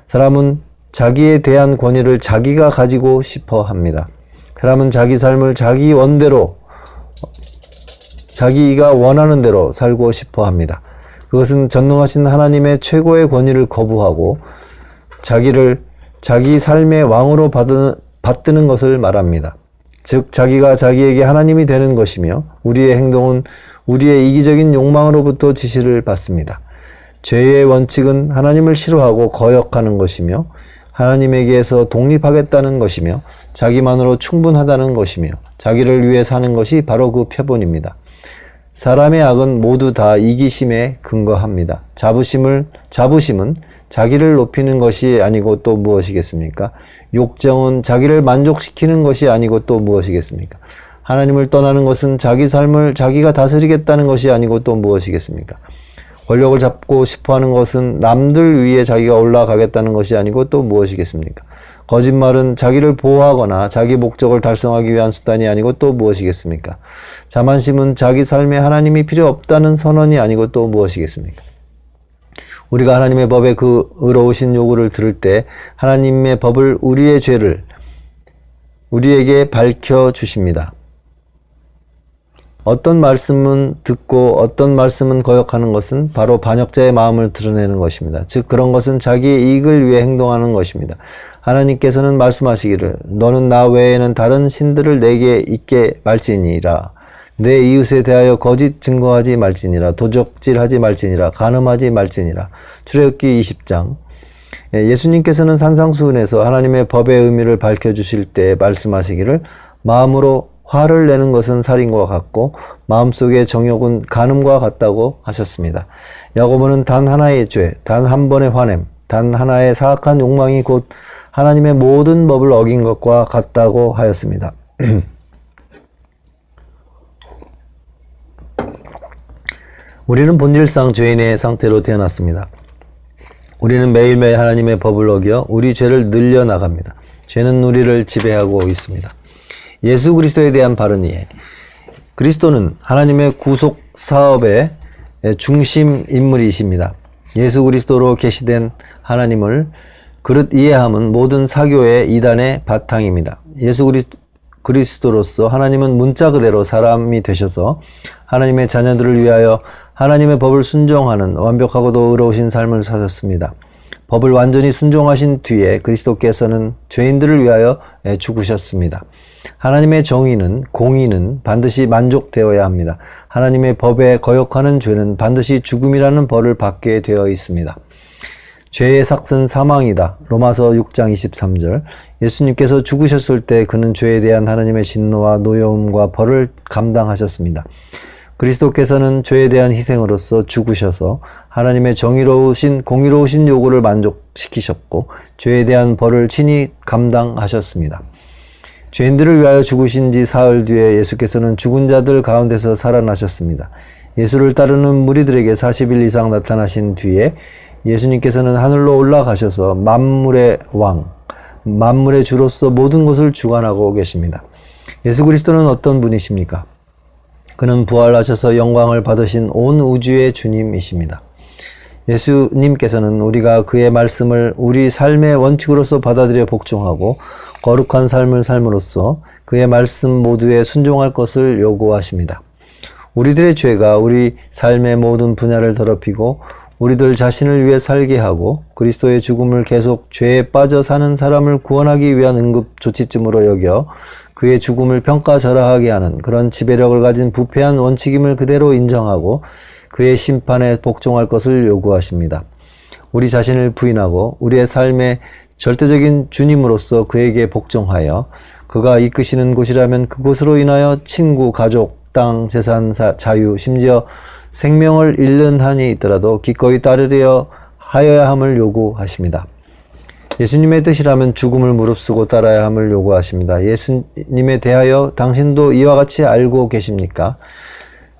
사람은 자기에 대한 권위를 자기가 가지고 싶어 합니다. 사람은 자기 삶을 자기 원대로, 자기가 원하는 대로 살고 싶어 합니다. 그것은 전능하신 하나님의 최고의 권위를 거부하고 자기 삶의 왕으로 받드는 것을 말합니다. 즉 자기가 자기에게 하나님이 되는 것이며 우리의 행동은 우리의 이기적인 욕망으로부터 지시를 받습니다. 죄의 원칙은 하나님을 싫어하고 거역하는 것이며 하나님에게서 독립하겠다는 것이며 자기만으로 충분하다는 것이며 자기를 위해 사는 것이 바로 그 표본입니다. 사람의 악은 모두 다 이기심에 근거합니다. 자부심은 자기를 높이는 것이 아니고 또 무엇이겠습니까? 욕정은 자기를 만족시키는 것이 아니고 또 무엇이겠습니까? 하나님을 떠나는 것은 자기 삶을 자기가 다스리겠다는 것이 아니고 또 무엇이겠습니까? 권력을 잡고 싶어하는 것은 남들 위에 자기가 올라가겠다는 것이 아니고 또 무엇이겠습니까? 거짓말은 자기를 보호하거나 자기 목적을 달성하기 위한 수단이 아니고 또 무엇이겠습니까? 자만심은 자기 삶에 하나님이 필요 없다는 선언이 아니고 또 무엇이겠습니까? 우리가 하나님의 법의 그 의로우신 요구를 들을 때 하나님의 법을 우리의 죄를 우리에게 밝혀주십니다. 어떤 말씀은 듣고 어떤 말씀은 거역하는 것은 바로 반역자의 마음을 드러내는 것입니다. 즉 그런 것은 자기의 이익을 위해 행동하는 것입니다. 하나님께서는 말씀하시기를 너는 나 외에는 다른 신들을 내게 있게 말지니라. 내 이웃에 대하여 거짓 증거하지 말지니라. 도적질하지 말지니라. 간음하지 말지니라. 출애굽기 20장. 예수님께서는 산상수훈에서 하나님의 법의 의미를 밝혀주실 때 말씀하시기를 마음으로 화를 내는 것은 살인과 같고 마음속의 정욕은 간음과 같다고 하셨습니다. 야고보는 단 하나의 죄, 단 한 번의 화냄, 단 하나의 사악한 욕망이 곧 하나님의 모든 법을 어긴 것과 같다고 하였습니다. 우리는 본질상 죄인의 상태로 태어났습니다. 우리는 매일매일 하나님의 법을 어겨 우리 죄를 늘려나갑니다. 죄는 우리를 지배하고 있습니다. 예수 그리스도에 대한 바른 이해. 그리스도는 하나님의 구속 사업의 중심 인물이십니다. 예수 그리스도로 계시된 하나님을 그릇 이해함은 모든 사교의 이단의 바탕입니다. 예수 그리스도로서 하나님은 문자 그대로 사람이 되셔서 하나님의 자녀들을 위하여 하나님의 법을 순종하는 완벽하고도 의로우신 삶을 사셨습니다. 법을 완전히 순종하신 뒤에 그리스도께서는 죄인들을 위하여 죽으셨습니다. 하나님의 정의는, 공의는 반드시 만족되어야 합니다. 하나님의 법에 거역하는 죄는 반드시 죽음이라는 벌을 받게 되어 있습니다. 죄의 삭은 사망이다. 로마서 6장 23절. 예수님께서 죽으셨을 때 그는 죄에 대한 하나님의 진노와 노여움과 벌을 감당하셨습니다. 그리스도께서는 죄에 대한 희생으로서 죽으셔서 하나님의 정의로우신 공의로우신 요구를 만족시키셨고 죄에 대한 벌을 친히 감당하셨습니다. 죄인들을 위하여 죽으신 지 사흘 뒤에 예수께서는 죽은 자들 가운데서 살아나셨습니다. 예수를 따르는 무리들에게 40일 이상 나타나신 뒤에 예수님께서는 하늘로 올라가셔서 만물의 왕, 만물의 주로서 모든 것을 주관하고 계십니다. 예수 그리스도는 어떤 분이십니까? 그는 부활하셔서 영광을 받으신 온 우주의 주님이십니다. 예수님께서는 우리가 그의 말씀을 우리 삶의 원칙으로서 받아들여 복종하고 거룩한 삶을 삶으로써 그의 말씀 모두에 순종할 것을 요구하십니다. 우리들의 죄가 우리 삶의 모든 분야를 더럽히고 우리들 자신을 위해 살게 하고 그리스도의 죽음을 계속 죄에 빠져 사는 사람을 구원하기 위한 응급 조치쯤으로 여겨 그의 죽음을 평가절하하게 하는 그런 지배력을 가진 부패한 원칙임을 그대로 인정하고 그의 심판에 복종할 것을 요구하십니다. 우리 자신을 부인하고 우리의 삶의 절대적인 주님으로서 그에게 복종하여 그가 이끄시는 곳이라면 그곳으로 인하여 친구, 가족, 땅, 재산, 자유, 심지어 생명을 잃는 한이 있더라도 기꺼이 따르려 하여야 함을 요구하십니다. 예수님의 뜻이라면 죽음을 무릅쓰고 따라야 함을 요구하십니다. 예수님에 대하여 당신도 이와 같이 알고 계십니까?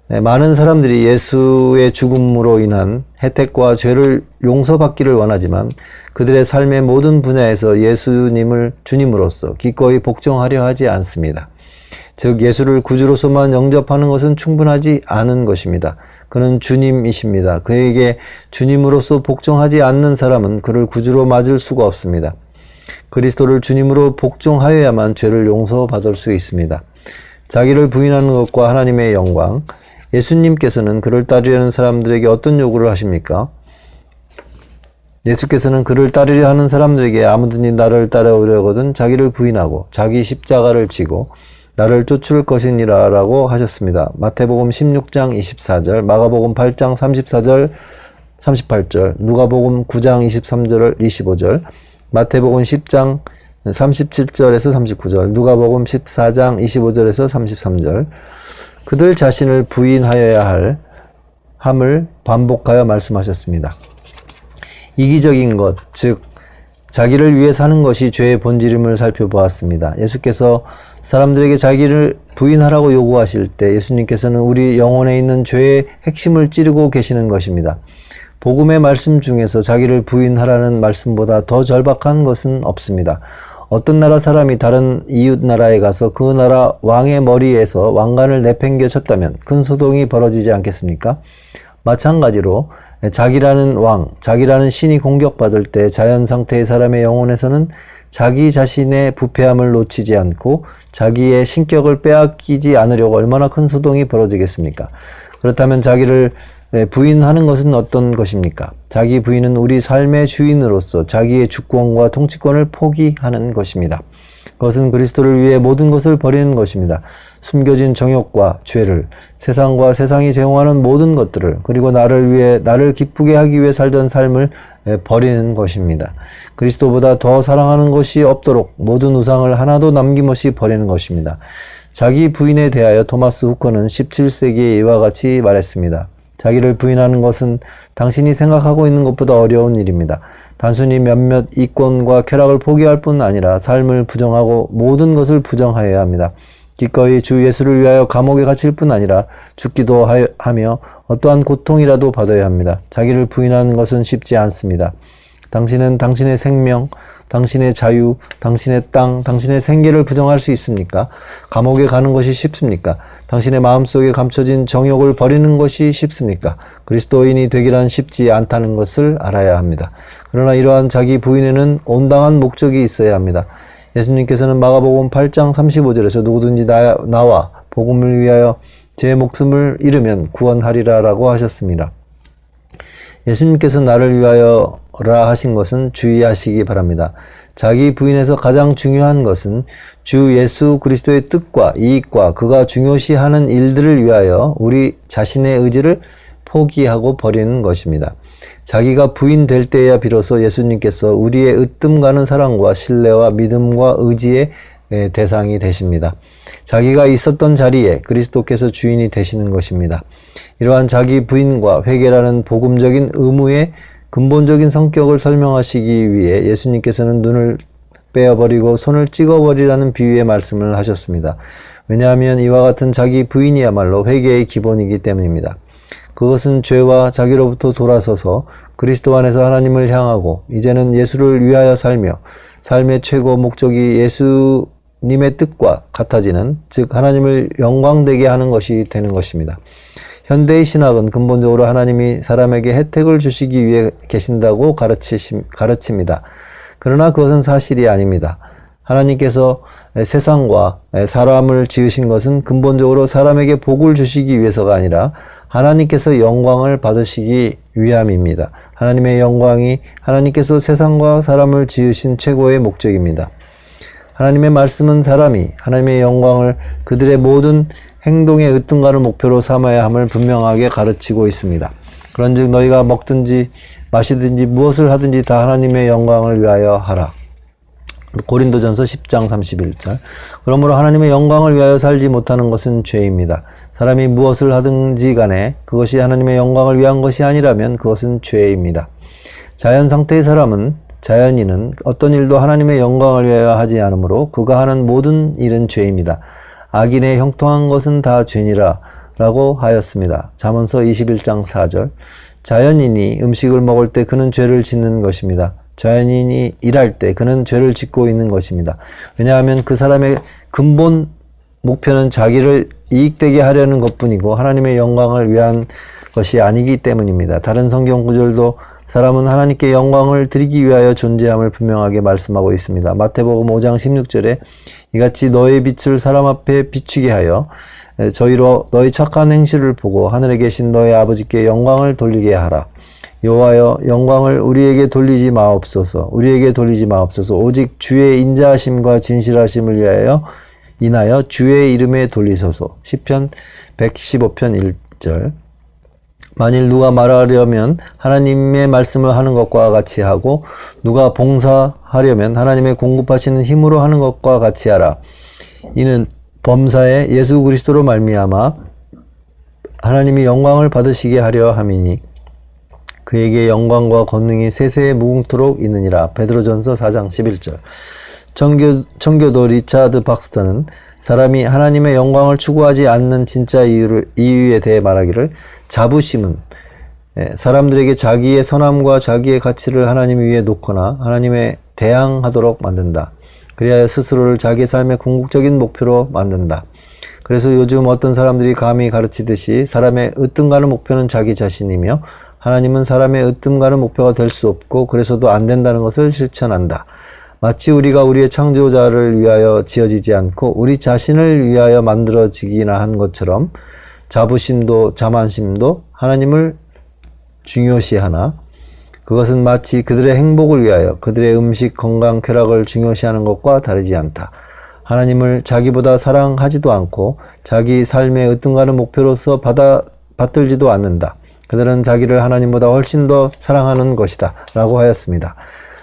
많은 사람들이 예수의 죽음으로 인한 혜택과 죄를 용서받기를 원하지만 그들의 삶의 모든 분야에서 예수님을 주님으로서 기꺼이 복종하려 하지 않습니다. 즉 예수를 구주로서만 영접하는 것은 충분하지 않은 것입니다. 그는 주님이십니다. 그에게 주님으로서 복종하지 않는 사람은 그를 구주로 맞을 수가 없습니다. 그리스도를 주님으로 복종하여야만 죄를 용서받을 수 있습니다. 자기를 부인하는 것과 하나님의 영광, 예수님께서는 그를 따르려는 사람들에게 어떤 요구를 하십니까? 예수께서는 그를 따르려 하는 사람들에게 아무든지 나를 따라오려거든 자기를 부인하고 자기 십자가를 지고 나를 쫓을 것이니라 라고 하셨습니다. 마태복음 16장 24절, 마가복음 8장 34절, 38절, 누가복음 9장 23절, 25절, 마태복음 10장 37절에서 39절, 누가복음 14장 25절에서 33절. 그들 자신을 부인하여야 할 함을 반복하여 말씀하셨습니다. 이기적인 것, 즉 자기를 위해 사는 것이 죄의 본질임을 살펴보았습니다. 예수께서 사람들에게 자기를 부인하라고 요구하실 때 예수님께서는 우리 영혼에 있는 죄의 핵심을 찌르고 계시는 것입니다. 복음의 말씀 중에서 자기를 부인하라는 말씀보다 더 절박한 것은 없습니다. 어떤 나라 사람이 다른 이웃 나라에 가서 그 나라 왕의 머리에서 왕관을 내팽겨 쳤다면 큰 소동이 벌어지지 않겠습니까? 마찬가지로 자기라는 왕, 자기라는 신이 공격받을 때 자연 상태의 사람의 영혼에서는 자기 자신의 부패함을 놓치지 않고 자기의 신격을 빼앗기지 않으려고 얼마나 큰 소동이 벌어지겠습니까? 그렇다면 자기를 부인하는 것은 어떤 것입니까? 자기 부인은 우리 삶의 주인으로서 자기의 주권과 통치권을 포기하는 것입니다. 그것은 그리스도를 위해 모든 것을 버리는 것입니다. 숨겨진 정욕과 죄를, 세상과 세상이 제공하는 모든 것들을, 그리고 나를 위해 나를 기쁘게 하기 위해 살던 삶을 버리는 것입니다. 그리스도보다 더 사랑하는 것이 없도록 모든 우상을 하나도 남김없이 버리는 것입니다. 자기 부인에 대하여 토마스 후커는 17세기에 이와 같이 말했습니다. 자기를 부인하는 것은 당신이 생각하고 있는 것보다 어려운 일입니다. 단순히 몇몇 이권과 쾌락을 포기할 뿐 아니라 삶을 부정하고 모든 것을 부정하여야 합니다. 기꺼이 주 예수를 위하여 감옥에 갇힐 뿐 아니라 죽기도 하며 어떠한 고통이라도 받아야 합니다. 자기를 부인하는 것은 쉽지 않습니다. 당신은 당신의 생명, 당신의 자유, 당신의 땅, 당신의 생계를 부정할 수 있습니까? 감옥에 가는 것이 쉽습니까? 당신의 마음속에 감춰진 정욕을 버리는 것이 쉽습니까? 그리스도인이 되기란 쉽지 않다는 것을 알아야 합니다. 그러나 이러한 자기 부인에는 온당한 목적이 있어야 합니다. 예수님께서는 마가복음 8장 35절에서 누구든지 나와 복음을 위하여 제 목숨을 잃으면 구원하리라 라고 하셨습니다. 예수님께서 나를 위하여라 하신 것은 주의하시기 바랍니다. 자기 부인에서 가장 중요한 것은 주 예수 그리스도의 뜻과 이익과 그가 중요시하는 일들을 위하여 우리 자신의 의지를 포기하고 버리는 것입니다. 자기가 부인될 때야 비로소 예수님께서 우리의 으뜸 가는 사랑과 신뢰와 믿음과 의지의 대상이 되십니다. 자기가 있었던 자리에 그리스도께서 주인이 되시는 것입니다. 이러한 자기 부인과 회개라는 복음적인 의무의 근본적인 성격을 설명하시기 위해 예수님께서는 눈을 빼어버리고 손을 찍어버리라는 비유의 말씀을 하셨습니다. 왜냐하면 이와 같은 자기 부인이야말로 회개의 기본이기 때문입니다. 그것은 죄와 자기로부터 돌아서서 그리스도 안에서 하나님을 향하고 이제는 예수를 위하여 살며 삶의 최고 목적이 예수님의 뜻과 같아지는, 즉 하나님을 영광되게 하는 것이 되는 것입니다. 현대의 신학은 근본적으로 하나님이 사람에게 혜택을 주시기 위해 계신다고 가르칩니다. 그러나 그것은 사실이 아닙니다. 하나님께서 세상과 사람을 지으신 것은 근본적으로 사람에게 복을 주시기 위해서가 아니라 하나님께서 영광을 받으시기 위함입니다. 하나님의 영광이 하나님께서 세상과 사람을 지으신 최고의 목적입니다. 하나님의 말씀은 사람이 하나님의 영광을 그들의 모든 행동의 으뜸가는 목표로 삼아야 함을 분명하게 가르치고 있습니다. 그런즉 너희가 먹든지 마시든지 무엇을 하든지 다 하나님의 영광을 위하여 하라. 고린도전서 10장 31절. 그러므로 하나님의 영광을 위하여 살지 못하는 것은 죄입니다. 사람이 무엇을 하든지 간에 그것이 하나님의 영광을 위한 것이 아니라면 그것은 죄입니다. 자연 상태의 자연인은 어떤 일도 하나님의 영광을 위하여 하지 않으므로 그가 하는 모든 일은 죄입니다. 악인의 형통한 것은 다 죄니라 라고 하였습니다. 잠언서 21장 4절. 자연인이 음식을 먹을 때 그는 죄를 짓는 것입니다. 자연인이 일할 때 그는 죄를 짓고 있는 것입니다. 왜냐하면 그 사람의 근본 목표는 자기를 이익되게 하려는 것뿐이고 하나님의 영광을 위한 것이 아니기 때문입니다. 다른 성경 구절도 사람은 하나님께 영광을 드리기 위하여 존재함을 분명하게 말씀하고 있습니다. 마태복음 5장 16절에 이같이 너의 빛을 사람 앞에 비추게 하여 저희로 너희 착한 행실을 보고 하늘에 계신 너의 아버지께 영광을 돌리게 하라. 여호와여 영광을 우리에게 돌리지 마옵소서. 오직 주의 인자하심과 진실하심을 위하여 인하여 주의 이름에 돌리소서. 시편 115편 1절. 만일 누가 말하려면 하나님의 말씀을 하는 것과 같이 하고 누가 봉사하려면 하나님의 공급하시는 힘으로 하는 것과 같이 하라. 이는 범사에 예수 그리스도로 말미암아 하나님이 영광을 받으시게 하려 함이니 그에게 영광과 권능이 세세에 무궁토록 있느니라. 베드로전서 4장 11절. 청교도 리차드 박스터는 사람이 하나님의 영광을 추구하지 않는 진짜 이유에 대해 말하기를 자부심은 사람들에게 자기의 선함과 자기의 가치를 하나님 위에 놓거나 하나님에 대항하도록 만든다. 그리하여 스스로를 자기 삶의 궁극적인 목표로 만든다. 그래서 요즘 어떤 사람들이 감히 가르치듯이 사람의 으뜸가는 목표는 자기 자신이며 하나님은 사람의 으뜸가는 목표가 될 수 없고 그래서도 안 된다는 것을 실천한다. 마치 우리가 우리의 창조자를 위하여 지어지지 않고 우리 자신을 위하여 만들어지기나 한 것처럼 자부심도 자만심도 하나님을 중요시하나 그것은 마치 그들의 행복을 위하여 그들의 음식, 건강, 쾌락을 중요시하는 것과 다르지 않다. 하나님을 자기보다 사랑하지도 않고 자기 삶의 으뜸가는 목표로서 받들지도 않는다. 그들은 자기를 하나님보다 훨씬 더 사랑하는 것이다 라고 하였습니다.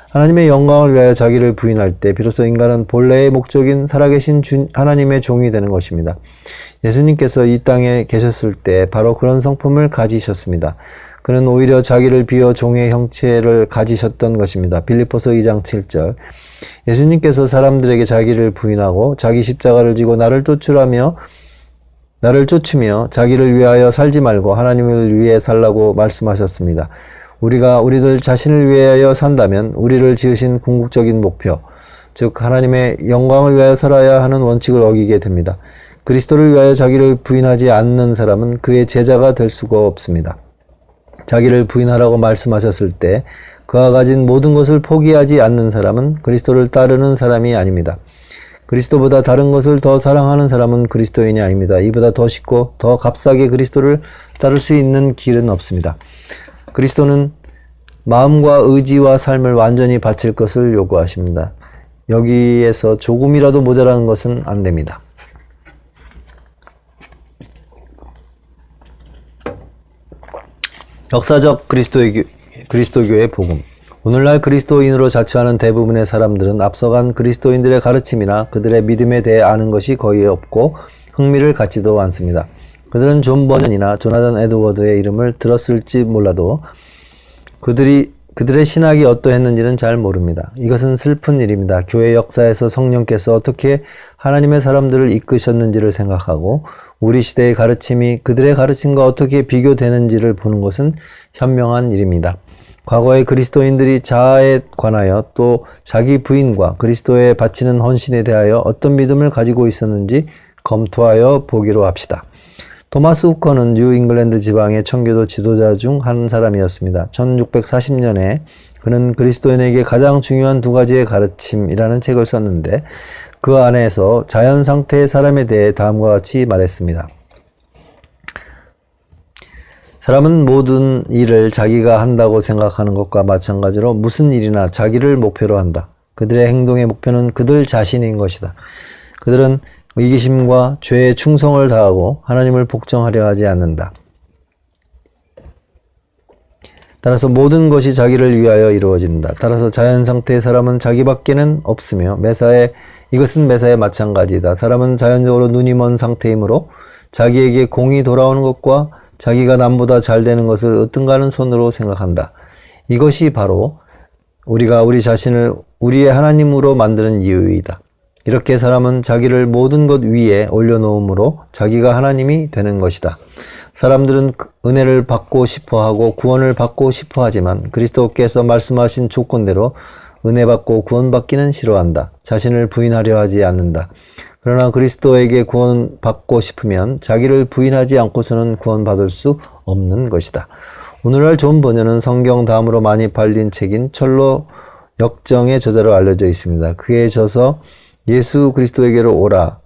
하나님의 영광을 위하여 자기를 부인할 때 비로소 인간은 본래의 목적인 살아계신 하나님의 종이 되는 것입니다. 예수님께서 이 땅에 계셨을 때 바로 그런 성품을 가지셨습니다. 그는 오히려 자기를 비워 종의 형체를 가지셨던 것입니다. 빌립보서 2장 7절. 예수님께서 사람들에게 자기를 부인하고 자기 십자가를 지고 나를 쫓으며 자기를 위하여 살지 말고 하나님을 위해 살라고 말씀하셨습니다. 우리가 우리들 자신을 위하여 산다면 우리를 지으신 궁극적인 목표, 즉 하나님의 영광을 위하여 살아야 하는 원칙을 어기게 됩니다. 그리스도를 위하여 자기를 부인하지 않는 사람은 그의 제자가 될 수가 없습니다. 자기를 부인하라고 말씀하셨을 때 그가 가진 모든 것을 포기하지 않는 사람은 그리스도를 따르는 사람이 아닙니다. 그리스도보다 다른 것을 더 사랑하는 사람은 그리스도인이 아닙니다. 이보다 더 쉽고 더 값싸게 그리스도를 따를 수 있는 길은 없습니다. 그리스도는 마음과 의지와 삶을 완전히 바칠 것을 요구하십니다. 여기에서 조금이라도 모자라는 것은 안 됩니다. 역사적 그리스도교의 복음. 오늘날 그리스도인으로 자처하는 대부분의 사람들은 앞서간 그리스도인들의 가르침이나 그들의 믿음에 대해 아는 것이 거의 없고 흥미를 갖지도 않습니다. 그들은 존 버전이나 조나단 에드워드의 이름을 들었을지 몰라도 그들의 신학이 어떠했는지는 잘 모릅니다. 이것은 슬픈 일입니다. 교회 역사에서 성령께서 어떻게 하나님의 사람들을 이끄셨는지를 생각하고 우리 시대의 가르침이 그들의 가르침과 어떻게 비교되는지를 보는 것은 현명한 일입니다. 과거의 그리스도인들이 자아에 관하여 또 자기 부인과 그리스도에 바치는 헌신에 대하여 어떤 믿음을 가지고 있었는지 검토하여 보기로 합시다. 토마스 후커는 뉴 잉글랜드 지방의 청교도 지도자 중 한 사람이었습니다. 1640년에 그는 그리스도인에게 가장 중요한 두 가지의 가르침이라는 책을 썼는데 그 안에서 자연 상태의 사람에 대해 다음과 같이 말했습니다. 사람은 모든 일을 자기가 한다고 생각하는 것과 마찬가지로 무슨 일이나 자기를 목표로 한다. 그들의 행동의 목표는 그들 자신인 것이다. 그들은 이기심과 죄에 충성을 다하고 하나님을 복종하려 하지 않는다. 따라서 모든 것이 자기를 위하여 이루어진다. 따라서 자연 상태의 사람은 자기밖에는 없으며 이것은 매사에 마찬가지다. 사람은 자연적으로 눈이 먼 상태이므로 자기에게 공이 돌아오는 것과 자기가 남보다 잘 되는 것을 으뜸가는 손으로 생각한다. 이것이 바로 우리가 우리 자신을 우리의 하나님으로 만드는 이유이다. 이렇게 사람은 자기를 모든 것 위에 올려놓음으로 자기가 하나님이 되는 것이다. 사람들은 은혜를 받고 싶어하고 구원을 받고 싶어하지만 그리스도께서 말씀하신 조건대로 은혜 받고 구원받기는 싫어한다. 자신을 부인하려 하지 않는다. 그러나 그리스도에게 구원받고 싶으면 자기를 부인하지 않고서는 구원받을 수 없는 것이다. 오늘날 좋은 번역은 성경 다음으로 많이 팔린 책인 철로 역정의 저자로 알려져 있습니다. 그에 져서 예수 그리스도에게로 오라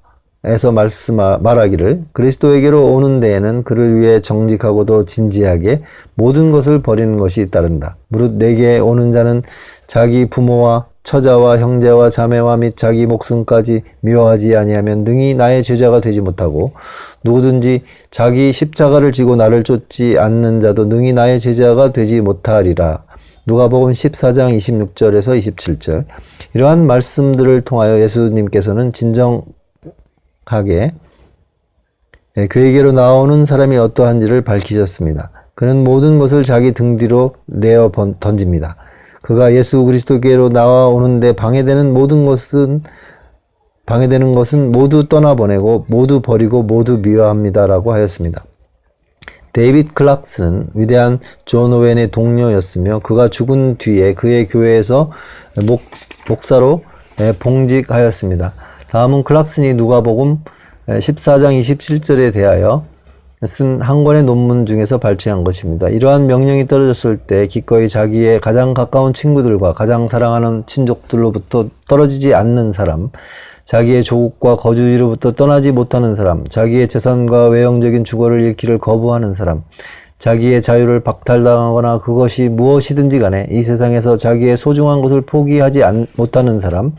에서 말하기를 그리스도에게로 오는 데에는 그를 위해 정직하고도 진지하게 모든 것을 버리는 것이 따른다. 무릇 내게 오는 자는 자기 부모와 처자와 형제와 자매와 및 자기 목숨까지 미워하지 아니하면 능히 나의 제자가 되지 못하고 누구든지 자기 십자가를 지고 나를 쫓지 않는 자도 능히 나의 제자가 되지 못하리라. 누가복음 14장 26절에서 27절. 이러한 말씀들을 통하여 예수님께서는 진정하게 그에게로 나오는 사람이 어떠한지를 밝히셨습니다. 그는 모든 것을 자기 등 뒤로 내어 던집니다. 그가 예수 그리스도께로 나와오는데 방해되는 것은 모두 떠나보내고 모두 버리고 모두 미워합니다라고 하였습니다. 데이빗 클락스는 위대한 존 오웬의 동료였으며 그가 죽은 뒤에 그의 교회에서 목사로 봉직하였습니다. 다음은 클락슨이 누가복음 14장 27절에 대하여 쓴 한 권의 논문 중에서 발췌한 것입니다. 이러한 명령이 떨어졌을 때 기꺼이 자기의 가장 가까운 친구들과 가장 사랑하는 친족들로부터 떨어지지 않는 사람, 자기의 조국과 거주지로부터 떠나지 못하는 사람, 자기의 재산과 외형적인 주거를 잃기를 거부하는 사람, 자기의 자유를 박탈당하거나 그것이 무엇이든지 간에 이 세상에서 자기의 소중한 것을 포기하지 못하는 사람,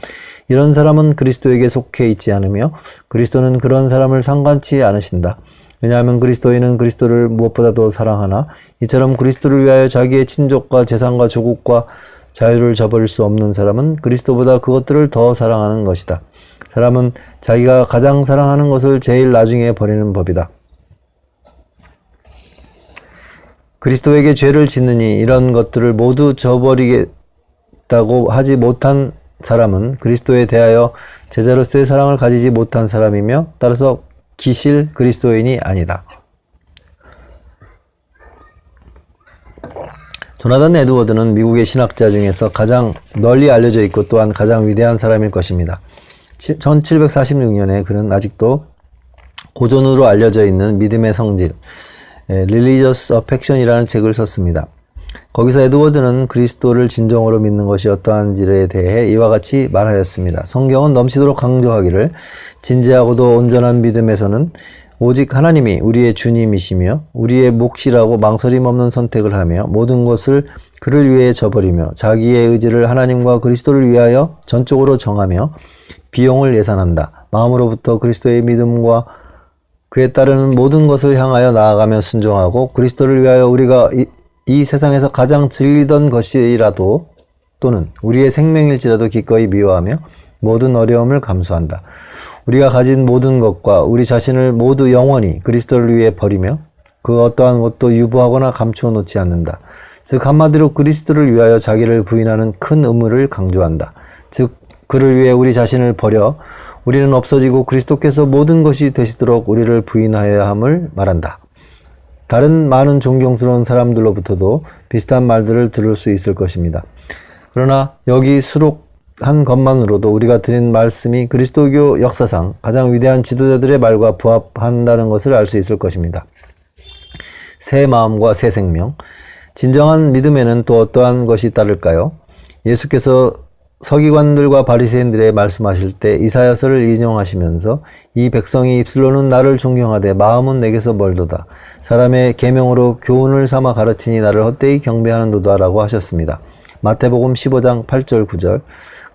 이런 사람은 그리스도에게 속해 있지 않으며 그리스도는 그런 사람을 상관치 않으신다. 왜냐하면 그리스도인은 그리스도를 무엇보다도 사랑하나 이처럼 그리스도를 위하여 자기의 친족과 재산과 조국과 자유를 저버릴 수 없는 사람은 그리스도보다 그것들을 더 사랑하는 것이다. 사람은 자기가 가장 사랑하는 것을 제일 나중에 버리는 법이다. 그리스도에게 죄를 짓느니 이런 것들을 모두 저버리겠다고 하지 못한 사람은 그리스도에 대하여 제자로서의 사랑을 가지지 못한 사람이며 따라서 기실 그리스도인이 아니다. 조나단 에드워드는 미국의 신학자 중에서 가장 널리 알려져 있고 또한 가장 위대한 사람일 것입니다. 1746년에 그는 아직도 고전으로 알려져 있는 믿음의 성질, Religious Affection이라는 책을 썼습니다. 거기서 에드워드는 그리스도를 진정으로 믿는 것이 어떠한지에 대해 이와 같이 말하였습니다. 성경은 넘치도록 강조하기를 진지하고도 온전한 믿음에서는 오직 하나님이 우리의 주님이시며 우리의 몫이라고 망설임 없는 선택을 하며 모든 것을 그를 위해 저버리며 자기의 의지를 하나님과 그리스도를 위하여 전적으로 정하며 비용을 예산한다. 마음으로부터 그리스도의 믿음과 그에 따르는 모든 것을 향하여 나아가며 순종하고 그리스도를 위하여 우리가 이 세상에서 가장 즐기던 것이라도 또는 우리의 생명일지라도 기꺼이 미워하며 모든 어려움을 감수한다. 우리가 가진 모든 것과 우리 자신을 모두 영원히 그리스도를 위해 버리며 그 어떠한 것도 유보하거나 감추어 놓지 않는다. 즉 한마디로 그리스도를 위하여 자기를 부인하는 큰 의무를 강조한다. 즉 그를 위해 우리 자신을 버려 우리는 없어지고 그리스도께서 모든 것이 되시도록 우리를 부인하여야 함을 말한다. 다른 많은 존경스러운 사람들로부터도 비슷한 말들을 들을 수 있을 것입니다. 그러나 여기 수록한 것만으로도 우리가 드린 말씀이 그리스도교 역사상 가장 위대한 지도자들의 말과 부합한다는 것을 알 수 있을 것입니다. 새 마음과 새 생명. 진정한 믿음에는 또 어떠한 것이 따를까요? 예수께서 서기관들과 바리새인들의 말씀하실 때 이사야서를 인용하시면서 이 백성이 입술로는 나를 존경하되 마음은 내게서 멀도다. 사람의 계명으로 교훈을 삼아 가르치니 나를 헛되이 경배하는도다 라고 하셨습니다. 마태복음 15장 8절 9절.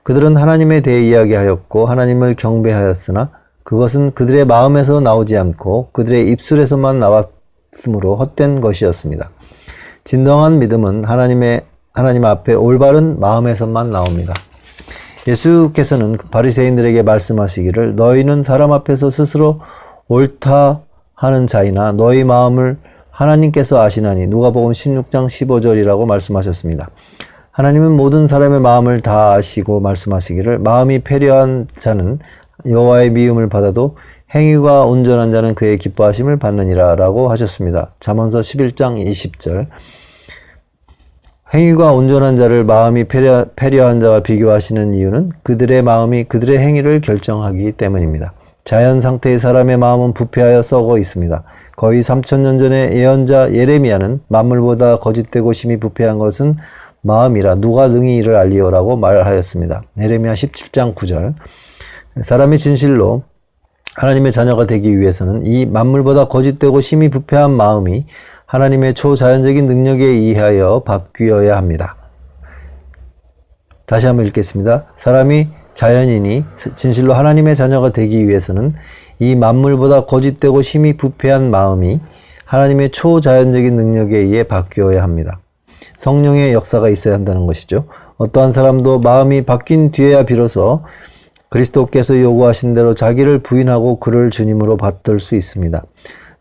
그들은 하나님에 대해 이야기하였고 하나님을 경배하였으나 그것은 그들의 마음에서 나오지 않고 그들의 입술에서만 나왔으므로 헛된 것이었습니다. 진정한 믿음은 하나님 앞에 올바른 마음에서만 나옵니다. 예수께서는 바리새인들에게 말씀하시기를 너희는 사람 앞에서 스스로 옳다 하는 자이나 너희 마음을 하나님께서 아시나니 누가복음 16장 15절이라고 말씀하셨습니다. 하나님은 모든 사람의 마음을 다 아시고 말씀하시기를 마음이 패려한 자는 여호와의 미움을 받아도 행위가 온전한 자는 그의 기뻐하심을 받느니라 라고 하셨습니다. 잠언서 11장 20절. 행위가 온전한 자를 마음이 패려한 자와 비교하시는 이유는 그들의 마음이 그들의 행위를 결정하기 때문입니다. 자연 상태의 사람의 마음은 부패하여 썩어 있습니다. 거의 3000년 전에 예언자 예레미야는 만물보다 거짓되고 심히 부패한 것은 마음이라 누가 능히 이를 알리오라고 말하였습니다. 예레미야 17장 9절. 사람이 진실로 하나님의 자녀가 되기 위해서는 이 만물보다 거짓되고 심히 부패한 마음이 하나님의 초자연적인 능력에 의하여 바뀌어야 합니다. 다시 한번 읽겠습니다. 사람이 자연인이 진실로 하나님의 자녀가 되기 위해서는 이 만물보다 거짓되고 심히 부패한 마음이 하나님의 초자연적인 능력에 의해 바뀌어야 합니다. 성령의 역사가 있어야 한다는 것이죠. 어떠한 사람도 마음이 바뀐 뒤에야 비로소 그리스도께서 요구하신 대로 자기를 부인하고 그를 주님으로 받들 수 있습니다.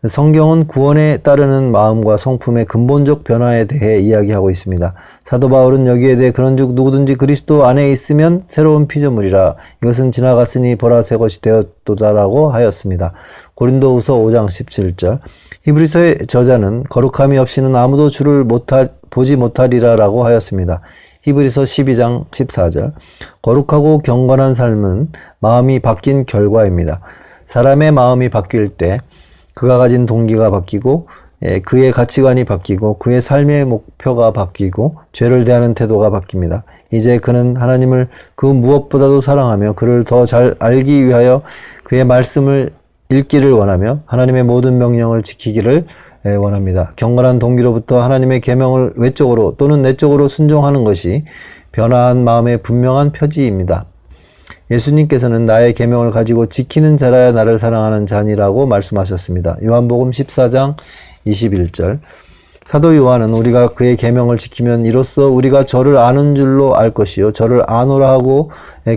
성경은 구원에 따르는 마음과 성품의 근본적 변화에 대해 이야기하고 있습니다. 사도 바울은 여기에 대해 그런즉 누구든지 그리스도 안에 있으면 새로운 피조물이라 이것은 지나갔으니 보라 새 것이 되었도다라고 하였습니다. 고린도후서 5장 17절. 히브리서의 저자는 거룩함이 없이는 아무도 주를 보지 못하리라라고 하였습니다. 히브리서 12장 14절. 거룩하고 경건한 삶은 마음이 바뀐 결과입니다. 사람의 마음이 바뀔 때 그가 가진 동기가 바뀌고 그의 가치관이 바뀌고 그의 삶의 목표가 바뀌고 죄를 대하는 태도가 바뀝니다. 이제 그는 하나님을 그 무엇보다도 사랑하며 그를 더 잘 알기 위하여 그의 말씀을 읽기를 원하며 하나님의 모든 명령을 지키기를 원합니다. 경건한 동기로부터 하나님의 계명을 외적으로 또는 내적으로 순종하는 것이 변화한 마음의 분명한 표지입니다. 예수님께서는 나의 계명을 가지고 지키는 자라야 나를 사랑하는 자니라고 말씀하셨습니다. 요한복음 14장 21절. 사도 요한은 우리가 그의 계명을 지키면 이로써 우리가 저를 아는 줄로 알 것이요 저를 아노라 하고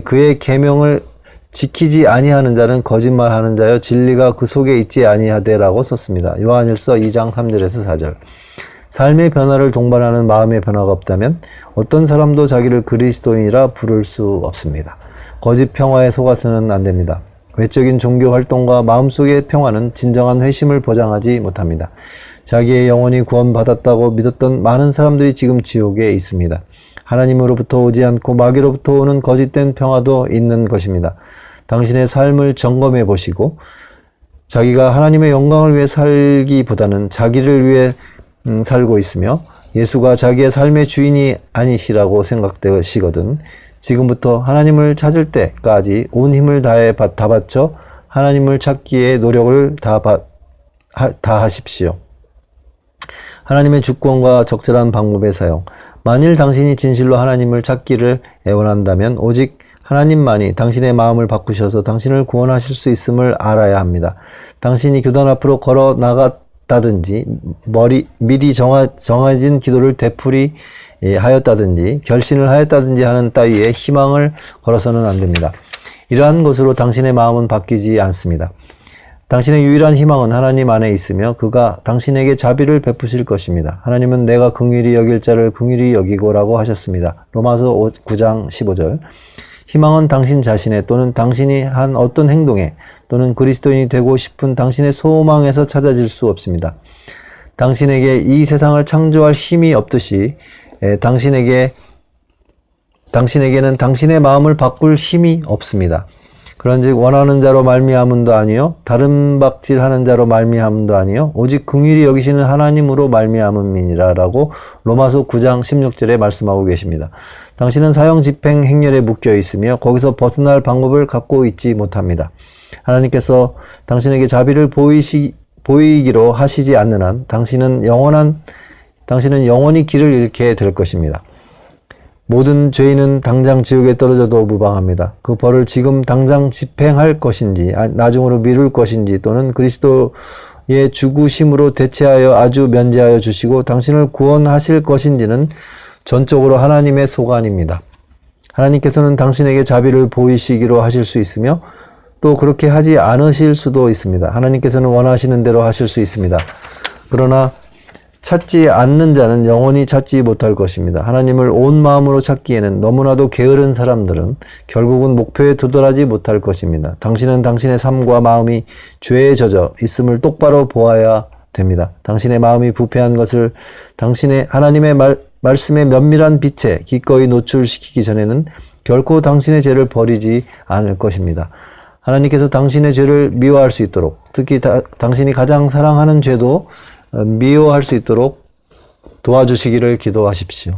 그의 계명을 지키지 아니하는 자는 거짓말하는 자여 진리가 그 속에 있지 아니하되라고 썼습니다. 요한일서 2장 3절에서 4절. 삶의 변화를 동반하는 마음의 변화가 없다면 어떤 사람도 자기를 그리스도인이라 부를 수 없습니다. 거짓 평화에 속아서는 안 됩니다. 외적인 종교 활동과 마음속의 평화는 진정한 회심을 보장하지 못합니다. 자기의 영혼이 구원받았다고 믿었던 많은 사람들이 지금 지옥에 있습니다. 하나님으로부터 오지 않고 마귀로부터 오는 거짓된 평화도 있는 것입니다. 당신의 삶을 점검해 보시고 자기가 하나님의 영광을 위해 살기보다는 자기를 위해 살고 있으며 예수가 자기의 삶의 주인이 아니시라고 생각되시거든 지금부터 하나님을 찾을 때까지 온 힘을 다해 다 바쳐 하나님을 찾기에 노력을 다하십시오. 하나님의 주권과 적절한 방법의 사용. 만일 당신이 진실로 하나님을 찾기를 애원한다면 오직 하나님만이 당신의 마음을 바꾸셔서 당신을 구원하실 수 있음을 알아야 합니다. 당신이 교단 앞으로 걸어 나갔다든지 미리 정해진 기도를 되풀이 하였다든지 결신을 하였다든지 하는 따위의 희망을 걸어서는 안 됩니다. 이러한 것으로 당신의 마음은 바뀌지 않습니다. 당신의 유일한 희망은 하나님 안에 있으며 그가 당신에게 자비를 베푸실 것입니다. 하나님은 내가 긍휼히 여길 자를 긍휼히 여기고라고 하셨습니다. 로마서 9장 15절. 희망은 당신 자신의 또는 당신이 한 어떤 행동에 또는 그리스도인이 되고 싶은 당신의 소망에서 찾아질 수 없습니다. 당신에게 이 세상을 창조할 힘이 없듯이 당신에게는 당신의 마음을 바꿀 힘이 없습니다. 그런즉 원하는 자로 말미암음도 아니요 다른 박질하는 자로 말미암음도 아니요 오직 긍휼히 여기시는 하나님으로 말미암음이니라라고 로마서 9장 16절에 말씀하고 계십니다. 당신은 사형 집행 행렬에 묶여 있으며 거기서 벗어날 방법을 갖고 있지 못합니다. 하나님께서 당신에게 자비를 보이기로 하시지 않는 한 당신은 영원히 길을 잃게 될 것입니다. 모든 죄인은 당장 지옥에 떨어져도 무방합니다. 그 벌을 지금 당장 집행할 것인지 나중으로 미룰 것인지 또는 그리스도의 죽으심으로 대체하여 아주 면제하여 주시고 당신을 구원하실 것인지는 전적으로 하나님의 소관입니다. 하나님께서는 당신에게 자비를 보이시기로 하실 수 있으며 또 그렇게 하지 않으실 수도 있습니다. 하나님께서는 원하시는 대로 하실 수 있습니다. 그러나 찾지 않는 자는 영원히 찾지 못할 것입니다. 하나님을 온 마음으로 찾기에는 너무나도 게으른 사람들은 결국은 목표에 도달하지 못할 것입니다. 당신은 당신의 삶과 마음이 죄에 젖어 있음을 똑바로 보아야 됩니다. 당신의 마음이 부패한 것을 당신의 하나님의 말씀의 면밀한 빛에 기꺼이 노출시키기 전에는 결코 당신의 죄를 버리지 않을 것입니다. 하나님께서 당신의 죄를 미워할 수 있도록, 특히 당신이 가장 사랑하는 죄도 미워할 수 있도록 도와주시기를 기도하십시오.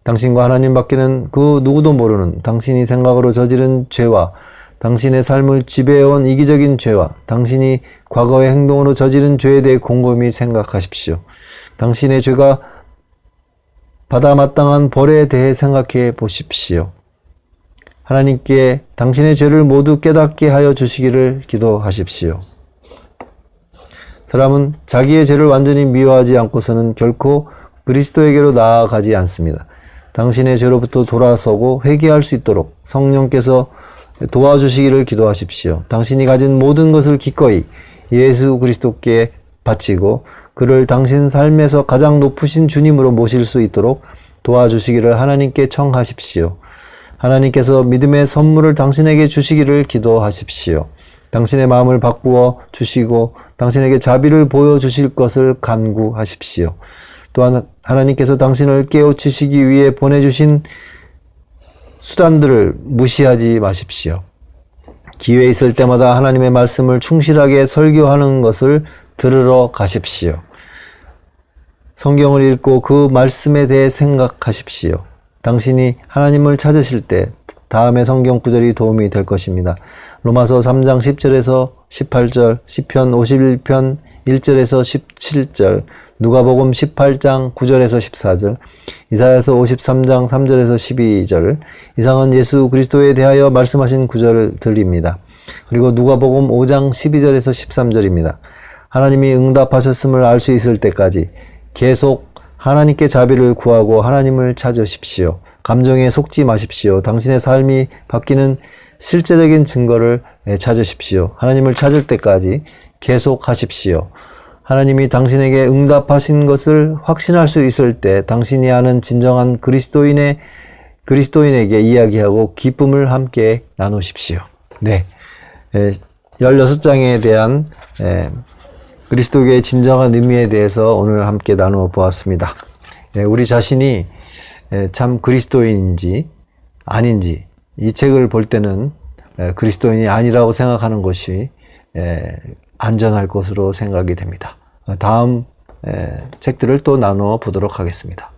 당신과 하나님 밖에는 그 누구도 모르는 당신이 생각으로 저지른 죄와 당신의 삶을 지배해온 이기적인 죄와 당신이 과거의 행동으로 저지른 죄에 대해 곰곰이 생각하십시오. 당신의 죄가 받아 마땅한 벌에 대해 생각해 보십시오. 하나님께 당신의 죄를 모두 깨닫게 하여 주시기를 기도하십시오. 사람은 자기의 죄를 완전히 미워하지 않고서는 결코 그리스도에게로 나아가지 않습니다. 당신의 죄로부터 돌아서고 회개할 수 있도록 성령께서 도와주시기를 기도하십시오. 당신이 가진 모든 것을 기꺼이 예수 그리스도께 바치고 그를 당신 삶에서 가장 높으신 주님으로 모실 수 있도록 도와주시기를 하나님께 청하십시오. 하나님께서 믿음의 선물을 당신에게 주시기를 기도하십시오. 당신의 마음을 바꾸어 주시고 당신에게 자비를 보여주실 것을 간구하십시오. 또한 하나님께서 당신을 깨우치시기 위해 보내주신 수단들을 무시하지 마십시오. 기회 있을 때마다 하나님의 말씀을 충실하게 설교하는 것을 들으러 가십시오. 성경을 읽고 그 말씀에 대해 생각하십시오. 당신이 하나님을 찾으실 때 다음의 성경 구절이 도움이 될 것입니다. 로마서 3장 10절에서 18절, 시편 51편 1절에서 17절, 누가복음 18장 9절에서 14절, 이사야서 53장 3절에서 12절, 이상은 예수 그리스도에 대하여 말씀하신 구절들입니다. 그리고 누가복음 5장 12절에서 13절입니다. 하나님이 응답하셨음을 알 수 있을 때까지 계속 하나님께 자비를 구하고 하나님을 찾으십시오. 감정에 속지 마십시오. 당신의 삶이 바뀌는 실제적인 증거를 찾으십시오. 하나님을 찾을 때까지 계속 하십시오. 하나님이 당신에게 응답하신 것을 확신할 수 있을 때 당신이 아는 진정한 그리스도인에게 이야기하고 기쁨을 함께 나누십시오. 네, 16장에 대한 그리스도교의 진정한 의미에 대해서 오늘 함께 나누어 보았습니다. 우리 자신이 참 그리스도인인지 아닌지 이 책을 볼 때는 그리스도인이 아니라고 생각하는 것이 안전할 것으로 생각이 됩니다. 다음 책들을 또 나누어 보도록 하겠습니다.